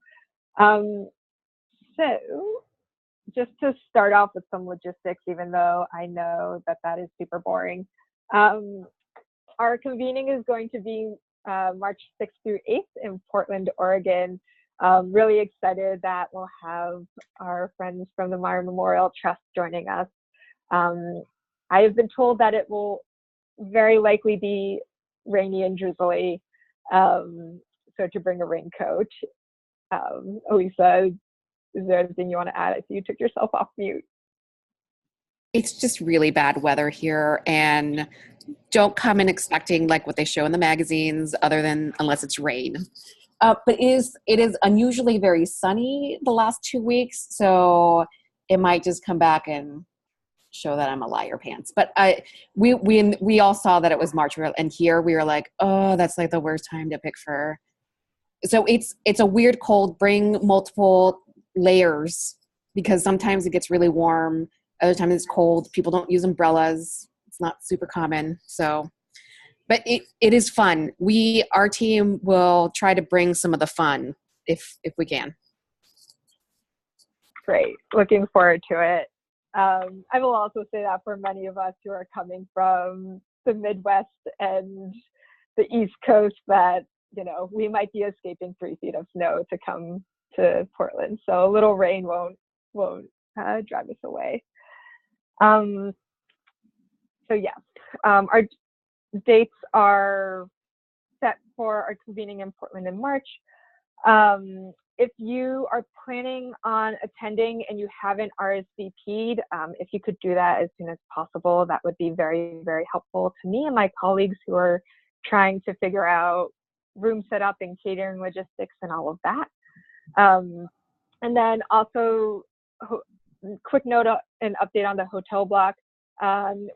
So just to start off with some logistics, even though I know that that is super boring. Our convening is going to be March 6th through 8th in Portland, Oregon. Really excited that we'll have our friends from the Myra Memorial Trust joining us. I have been told that it will very likely be rainy and drizzly, so to bring a raincoat. Elisa, is there anything you want to add? I see you took yourself off mute. It's just really bad weather here, and don't come in expecting like what they show in the magazines, other than unless it's rain. But it is unusually very sunny the last 2 weeks, so it might just come back and show that I'm a liar pants. But we all saw that it was March, and here we were like, oh, that's like the worst time to pick fur. So it's a weird cold. Bring multiple layers, because sometimes it gets really warm, other times it's cold. People don't use umbrellas. It's not super common. So, but it is fun. Our team will try to bring some of the fun if we can. Great. Looking forward to it. I will also say that for many of us who are coming from the Midwest and the East Coast, that, you know, we might be escaping 3 feet of snow to come to Portland. So a little rain won't drive us away. So yes, our dates are set for our convening in Portland in March. If you are planning on attending and you haven't RSVP'd, if you could do that as soon as possible, that would be very, very helpful to me and my colleagues who are trying to figure out room setup and catering logistics and all of that. And then also, quick note, an update on the hotel block.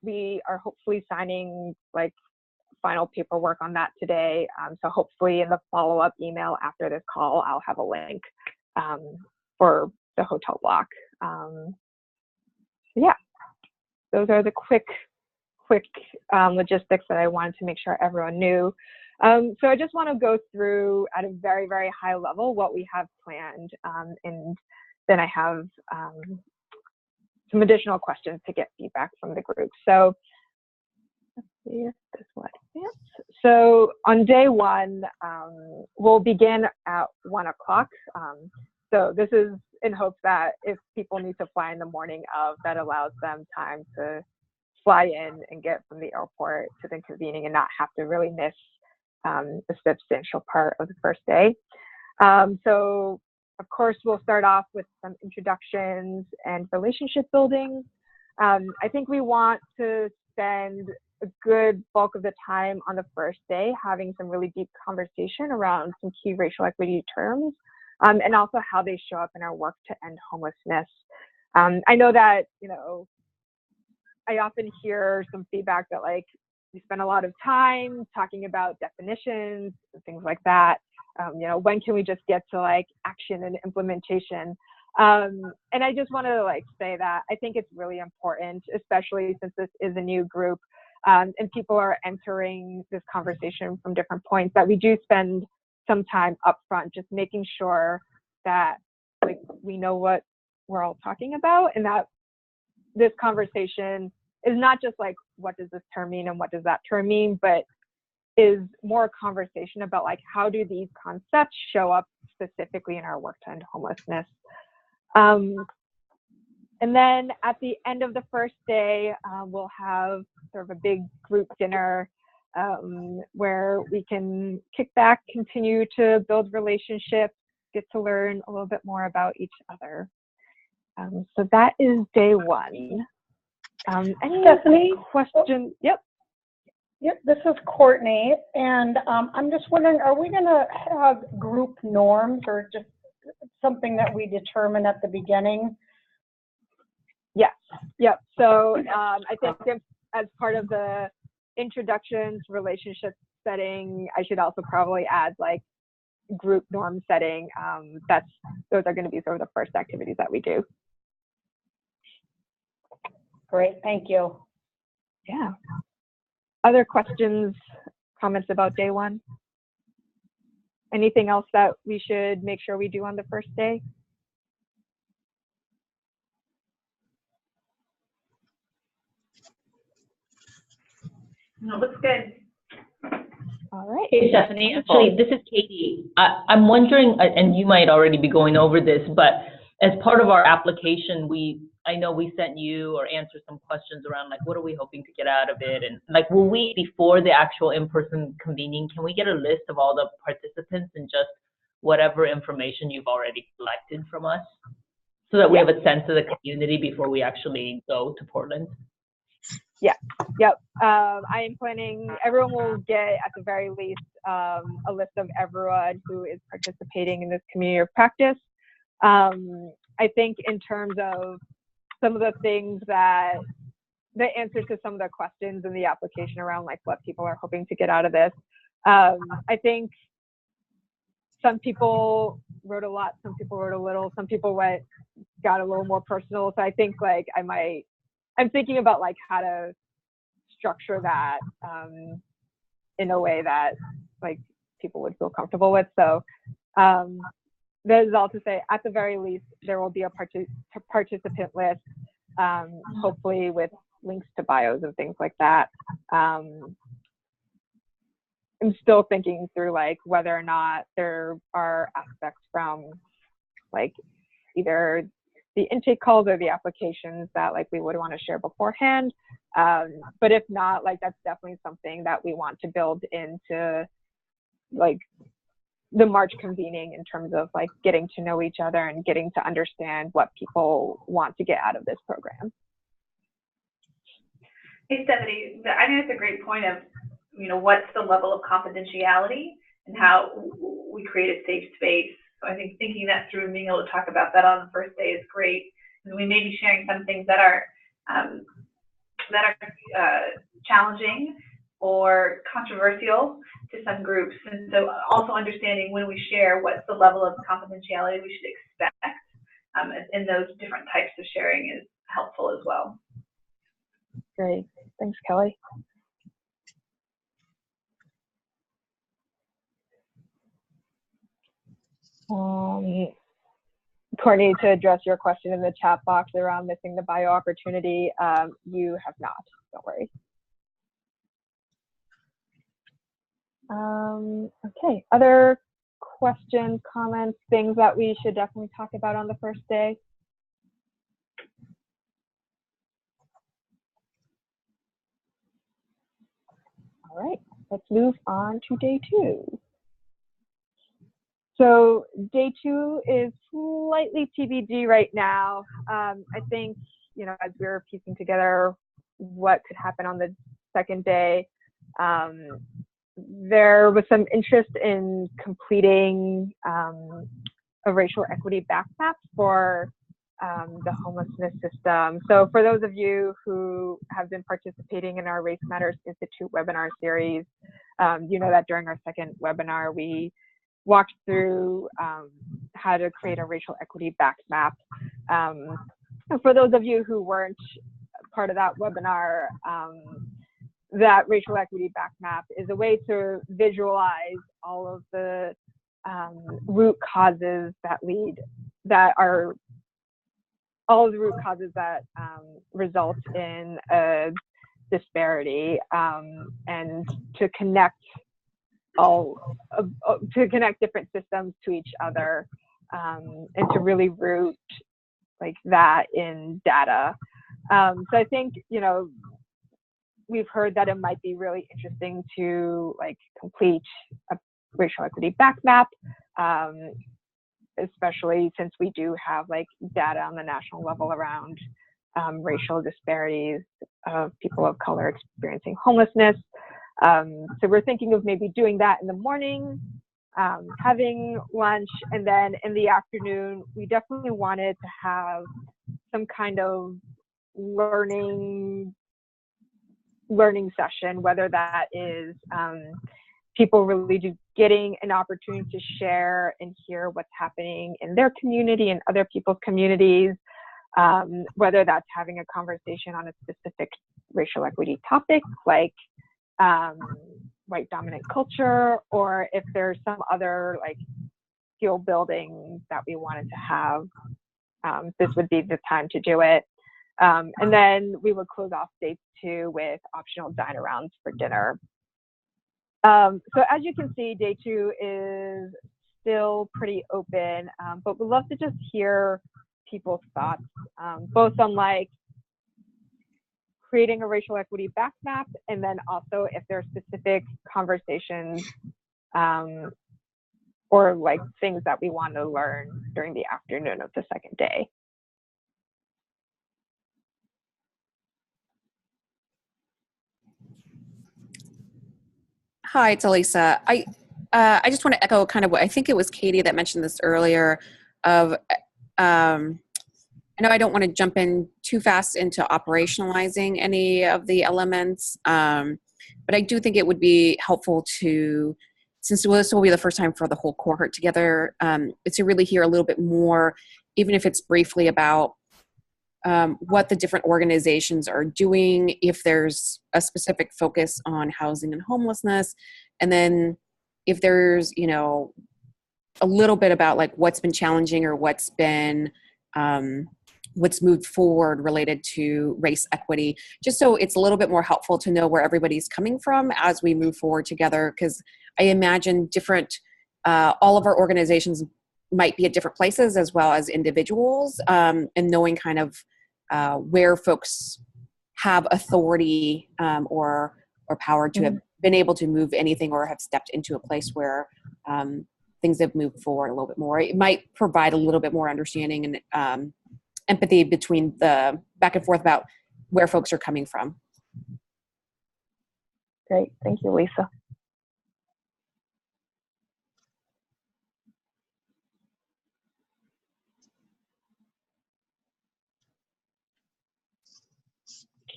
We are hopefully signing like final paperwork on that today. So hopefully in the follow-up email after this call, I'll have a link for the hotel block. Yeah, those are the quick logistics that I wanted to make sure everyone knew. So I just want to go through at a very, very high level what we have planned, and then I have some additional questions to get feedback from the group. So let's see if this one is. So on day one, we'll begin at 1 o'clock. So this is in hopes that if people need to fly in the morning of, that allows them time to fly in and get from the airport to the convening and not have to really miss a substantial part of the first day. So of course, we'll start off with some introductions and relationship building. I think we want to spend a good bulk of the time on the first day having some really deep conversation around some key racial equity terms, and also how they show up in our work to end homelessness. I know that, you know, I often hear some feedback that like we spend a lot of time talking about definitions and things like that. You know, when can we just get to like action and implementation? And I just want to like say that I think it's really important, especially since this is a new group, and people are entering this conversation from different points, that we do spend some time up front just making sure that like we know what we're all talking about, and that this conversation is not just like, what does this term mean and what does that term mean, but is more a conversation about like, how do these concepts show up specifically in our work to end homelessness? And then at the end of the first day, we'll have sort of a big group dinner where we can kick back, continue to build relationships, get to learn a little bit more about each other. So that is day one. Any Stephanie? questions? Yep. Yep, this is Courtney, and I'm just wondering, are we going to have group norms or just something that we determine at the beginning? Yes. Yep. So I think as part of the introductions, relationship setting, I should also probably add like group norm setting. Those are going to be sort of the first activities that we do. Great, thank you. Yeah. Other questions, comments about day one? Anything else that we should make sure we do on the first day? No, looks good. All right. Hey, Stephanie, actually, this is Katie. I'm wondering, and you might already be going over this, but as part of our application, I know we sent you or answered some questions around like, what are we hoping to get out of it? And like, will we, before the actual in-person convening, can we get a list of all the participants and just whatever information you've already collected from us so that we have a sense of the community before we actually go to Portland? Yeah, yep. I am planning, everyone will get at the very least a list of everyone who is participating in this community of practice. I think in terms of some of the things that, the answers to some of the questions in the application around like what people are hoping to get out of this. I think some people wrote a lot, some people wrote a little, some people got a little more personal. So I think like I'm thinking about like how to structure that in a way that like people would feel comfortable with. So that is all to say, at the very least, there will be a participant list, hopefully with links to bios and things like that. I'm still thinking through like whether or not there are aspects from like either the intake calls or the applications that like we would want to share beforehand. But if not, like that's definitely something that we want to build into like the March convening in terms of like getting to know each other and getting to understand what people want to get out of this program. Hey, Stephanie, I think that's a great point of, what's the level of confidentiality and how we create a safe space. So I think thinking that through and being able to talk about that on the first day is great. And we may be sharing some things that are challenging or controversial to some groups. And so also understanding when we share what's the level of confidentiality we should expect in those different types of sharing is helpful as well. Great. Thanks, Kelly. Courtney, to address your question in the chat box around missing the bio opportunity, you have not, don't worry. Okay, other questions, comments, things that we should definitely talk about on the first day? All right, let's move on to day two. So day two is slightly TBD right now. I think, as we were piecing together what could happen on the second day, there was some interest in completing a racial equity back map for the homelessness system. So for those of you who have been participating in our Race Matters Institute webinar series, you know that during our second webinar, we walked through how to create a racial equity back map. For those of you who weren't part of that webinar, that racial equity back map is a way to visualize all of the root causes that result in a disparity, and to connect different systems to each other, and to really root like that in data. So I think, we've heard that it might be really interesting to like complete a racial equity back map, especially since we do have like data on the national level around racial disparities of people of color experiencing homelessness. So we're thinking of maybe doing that in the morning, having lunch, and then in the afternoon, we definitely wanted to have some kind of learning session, whether that is people really just getting an opportunity to share and hear what's happening in their community and other people's communities, whether that's having a conversation on a specific racial equity topic like white dominant culture, or if there's some other like skill building that we wanted to have, this would be the time to do it. And then we would close off day 2 with optional dine arounds for dinner. So as you can see, day 2 is still pretty open, but we'd love to just hear people's thoughts, both on like creating a racial equity back map, and then also if there are specific conversations or like things that we want to learn during the afternoon of the second day. Hi, it's Elisa. I just want to echo kind of what I think it was Katie that mentioned this earlier of, I know I don't want to jump in too fast into operationalizing any of the elements, but I do think it would be helpful to, since this will be the first time for the whole cohort together, to really hear a little bit more, even if it's briefly about what the different organizations are doing, if there's a specific focus on housing and homelessness, and then if there's, you know, a little bit about like what's been challenging or what's been, what's moved forward related to race equity, just so it's a little bit more helpful to know where everybody's coming from as we move forward together, because I imagine different, all of our organizations might be at different places as well as individuals, and knowing kind of where folks have authority or power to have been able to move anything or have stepped into a place where things have moved forward a little bit more. It might provide a little bit more understanding and empathy between the back and forth about where folks are coming from. Great, thank you, Lisa.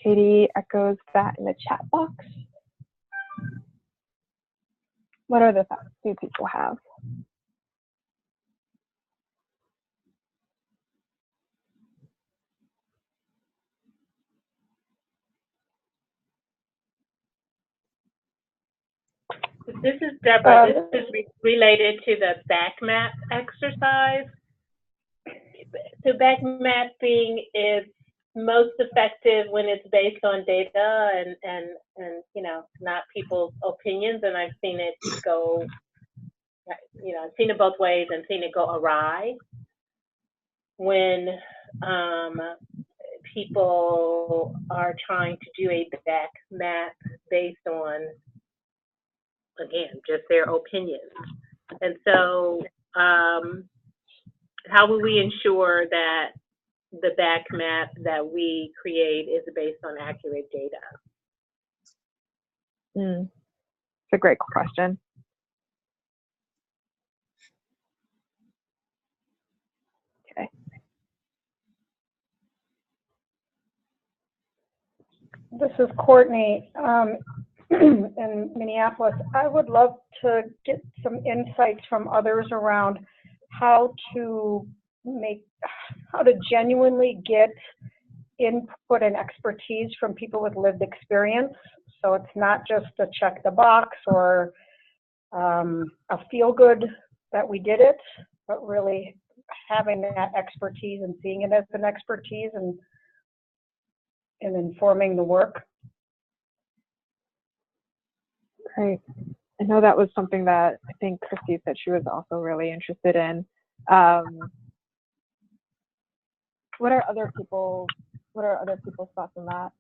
Katie echoes that in the chat box. What other thoughts do people have? This is Deborah. This is related to the back map exercise. So back mapping is most effective when it's based on data and you know, not people's opinions. And I've seen it go, you know, I've seen it both ways and seen it go awry when people are trying to do a back map based on, again, just their opinions. And so how will we ensure that the back map that we create is based on accurate data? It's a great question. Okay. This is Courtney in Minneapolis. I would love to get some insights from others around how to genuinely get input and expertise from people with lived experience. So it's not just a check the box or a feel good that we did it, but really having that expertise and seeing it as an expertise and informing the work. Great. I know that was something that I think Christy said she was also really interested in. What are other people's thoughts on that?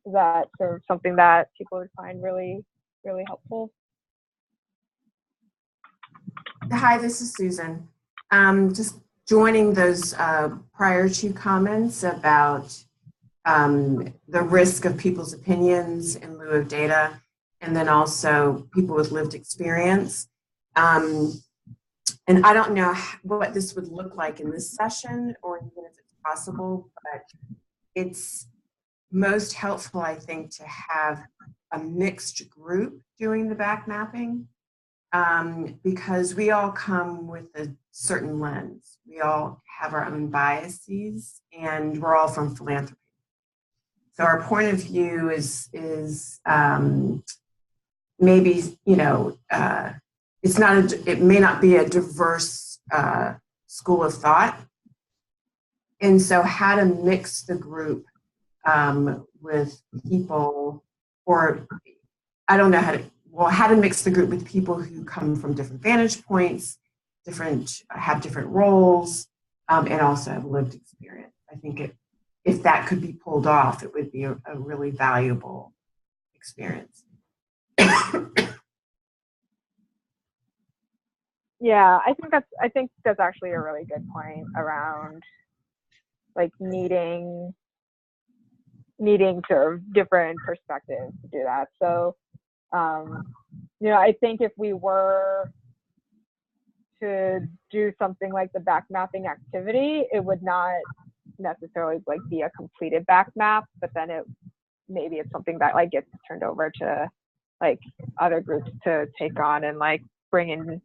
Is that sort of something that people would find really, really helpful? Hi, this is Susan. Just joining those prior two comments about the risk of people's opinions in lieu of data, and then also people with lived experience. And I don't know what this would look like in this session or even if it's possible, but it's most helpful, I think, to have a mixed group doing the back mapping, because we all come with a certain lens. We all have our own biases, and we're all from philanthropy. So our point of view is maybe, you know, it may not be a diverse school of thought. And so how to mix the group with people, or I don't know how to mix the group with people who come from different vantage points, have different roles, and also have lived experience. I think if that could be pulled off, it would be a really valuable experience. Yeah, I think that's actually a really good point around like needing sort of different perspectives to do that. So, you know, I think if we were to do something like the back mapping activity, it would not necessarily like be a completed back map, but then maybe it's something that like gets turned over to like other groups to take on and like bring in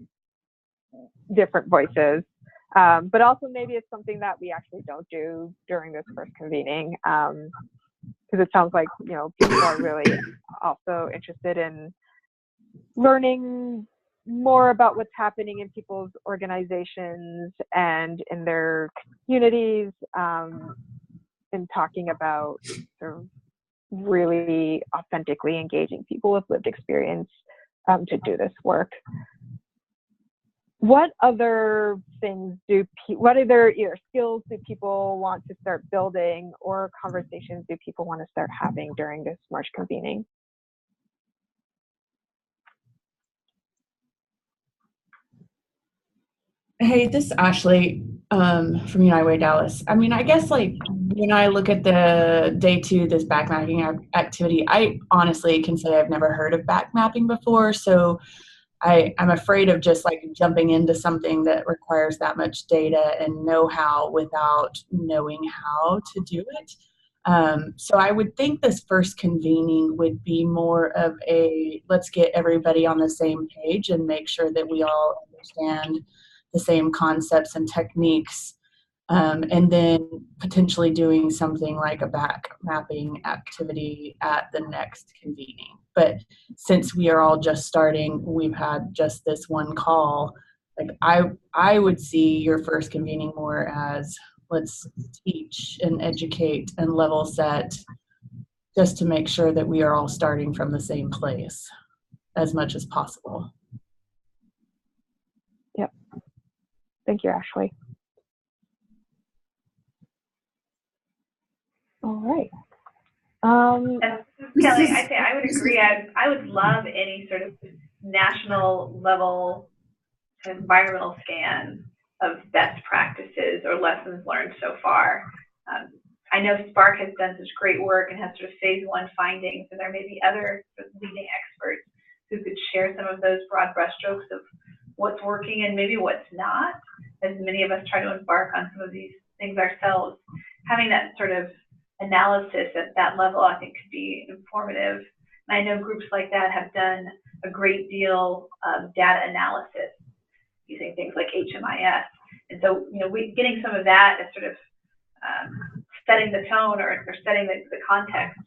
different voices. But also maybe it's something that we actually don't do during this first convening, because it sounds like, you know, people are really also interested in learning more about what's happening in people's organizations and in their communities, and talking about sort of really authentically engaging people with lived experience to do this work. What other things what other either skills do people want to start building, or conversations do people want to start having during this March convening? Hey, this is Ashley from United Way Dallas. I mean, I guess like when I look at the day 2, this back mapping activity, I honestly can say I've never heard of back mapping before. So I'm afraid of just like jumping into something that requires that much data and know-how without knowing how to do it. So I would think this first convening would be more of let's get everybody on the same page and make sure that we all understand the same concepts and techniques, and then potentially doing something like a back mapping activity at the next convening. But since we are all just starting, we've had just this one call, like I would see your first convening more as let's teach and educate and level set, just to make sure that we are all starting from the same place as much as possible. Yep. Thank you, Ashley. All right. Kelly, I would agree. I would love any sort of national level environmental scan of best practices or lessons learned so far. I know Spark has done such great work and has sort of phase 1 findings, and there may be other sort of leading experts who could share some of those broad brushstrokes of what's working and maybe what's not, as many of us try to embark on some of these things ourselves. Having that sort of analysis at that level, I think, could be informative. And I know groups like that have done a great deal of data analysis using things like HMIS. And so, you know, getting some of that as sort of setting the tone or setting the context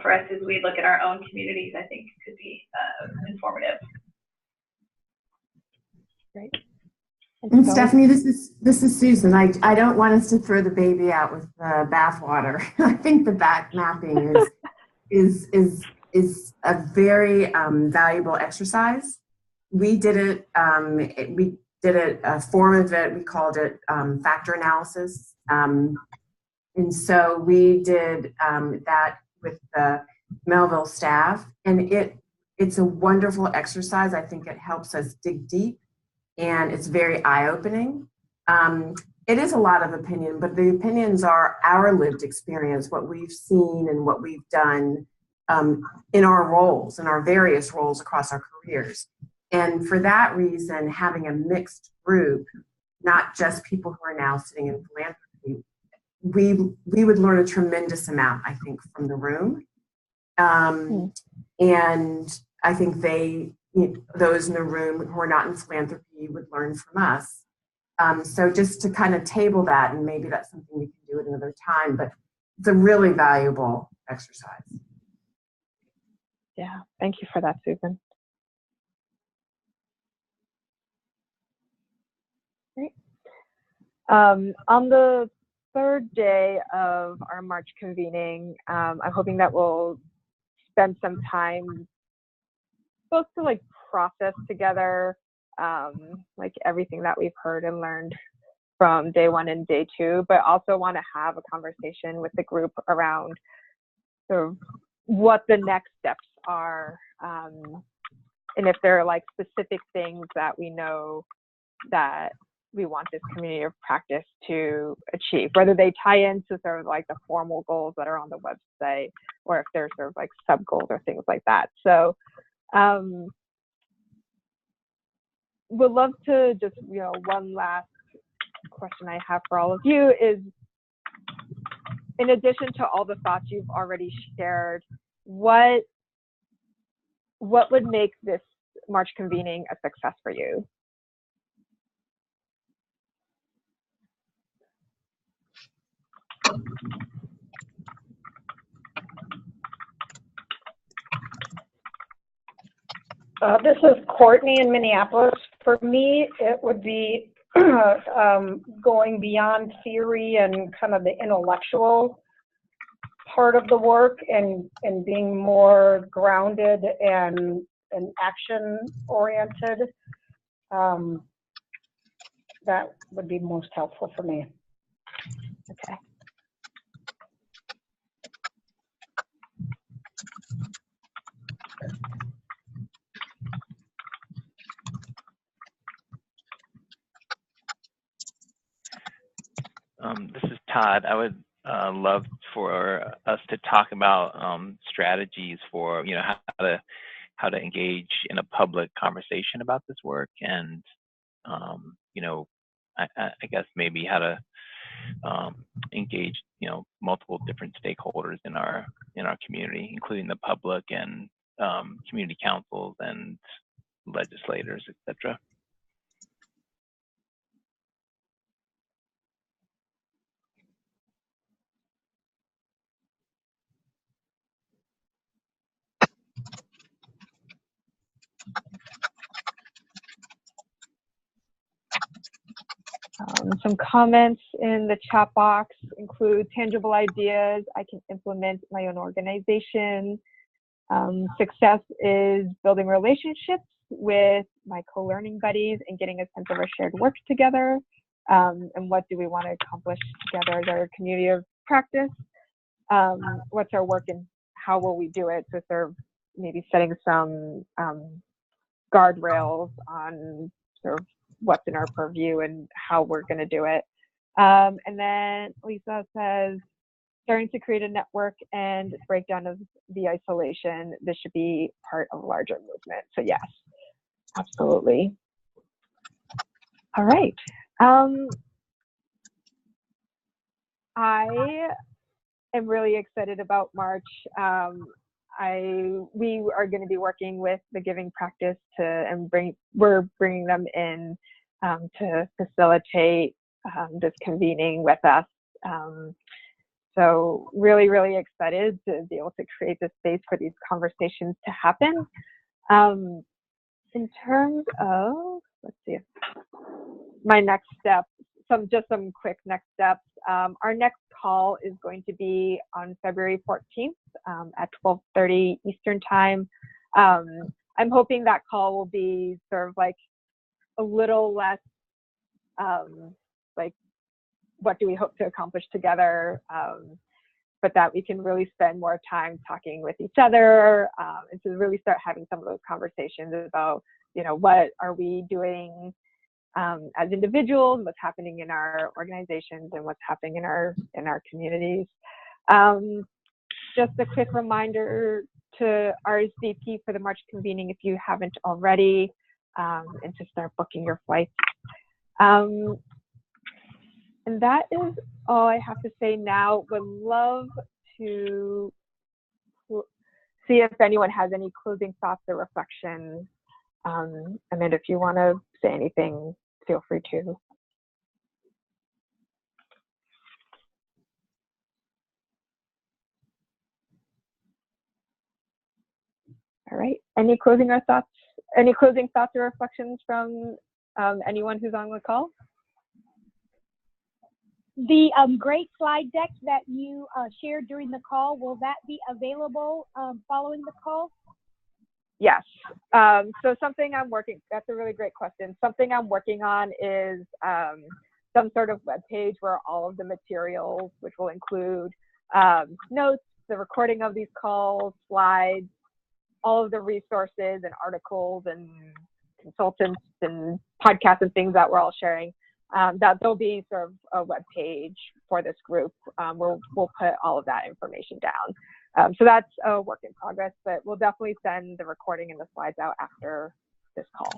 for us as we look at our own communities, I think could be informative. Great. And Stephanie, this is Susan. I don't want us to throw the baby out with the bathwater. I think the back mapping is a very valuable exercise. We did it. We did a form of it. We called it factor analysis. And so we did that with the Melville staff, and it's a wonderful exercise. I think it helps us dig deep, and it's very eye-opening. It is a lot of opinion, but the opinions are our lived experience, what we've seen and what we've done in our roles, in our various roles across our careers. And for that reason, having a mixed group, not just people who are now sitting in philanthropy, we would learn a tremendous amount, I think, from the room. And I think those in the room who are not in philanthropy would learn from us. So just to kind of table that, and maybe that's something we can do at another time, but it's a really valuable exercise. Yeah, thank you for that, Susan. Great. On the third day of our March convening, I'm hoping that we'll spend some time both to like process together like everything that we've heard and learned from day one and day two, but also want to have a conversation with the group around sort of what the next steps are, and if there are like specific things that we know that we want this community of practice to achieve, whether they tie into sort of like the formal goals that are on the website, or if they're sort of like sub goals or things like that. So would love to just, one last question I have for all of you is, in addition to all the thoughts you've already shared, what would make this March convening a success for you? This is Courtney in Minneapolis. For me, it would be going beyond theory and kind of the intellectual part of the work and being more grounded and action oriented. That would be most helpful for me. Okay. This is Todd. I would love for us to talk about strategies for how to engage in a public conversation about this work, and I guess maybe how to engage multiple different stakeholders in our community, including the public and community councils and legislators, etc. Some comments in the chat box include tangible ideas I can implement in my own organization. Success is building relationships with my co-learning buddies and getting a sense of our shared work together. And what do we want to accomplish together as our community of practice? What's our work and how will we do it? So sort of maybe setting some guardrails on sort of what's in our purview and how we're going to do it. And then Lisa says, starting to create a network and breakdown of the isolation. This should be part of a larger movement. So yes, absolutely. All right. I am really excited about March. We are going to be working with the Giving Practice we're bringing them in to facilitate this convening with us. So really, really excited to be able to create this space for these conversations to happen. In terms of, let's see, my next step, some quick next steps. Our next call is going to be on February 14th at 12:30 Eastern Time. I'm hoping that call will be sort of like a little less like what do we hope to accomplish together, but that we can really spend more time talking with each other and to really start having some of those conversations about, what are we doing as individuals, what's happening in our organizations, and what's happening in our communities. Just a quick reminder to RSVP for the March convening if you haven't already, and to start booking your flights. And that is all I have to say now. Would love to see if anyone has any closing thoughts or reflections. Amanda, if you want to say anything, feel free to. All right. Any closing thoughts? Any closing thoughts or reflections from anyone who's on the call? The great slide deck that you shared during the call, will that be available following the call? Yes. So something I'm working, that's a really great question. Something I'm working on is some sort of web page where all of the materials, which will include notes, the recording of these calls, slides, all of the resources and articles and consultants and podcasts and things that we're all sharing, that there'll be sort of a web page for this group where we'll put all of that information down. So that's a work in progress, but we'll definitely send the recording and the slides out after this call.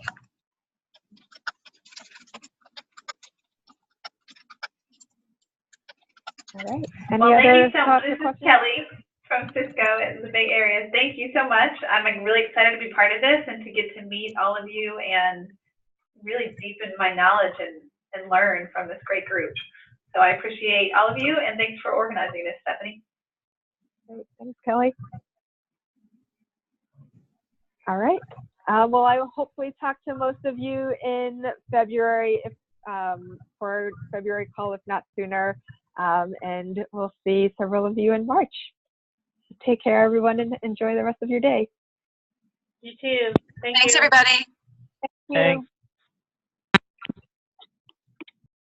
All right. Any well, other thank you so much. thoughts or This is questions? Kelly from Cisco in the Bay Area. Thank you so much. I'm really excited to be part of this and to get to meet all of you and really deepen my knowledge and learn from this great group. So I appreciate all of you, and thanks for organizing this, Stephanie. Great. Thanks, Kelly. All right. Well, I will hopefully talk to most of you in February if, for February call, if not sooner. And we'll see several of you in March. Take care, everyone, and enjoy the rest of your day. You too. Thanks, everybody. Thank you. Thanks.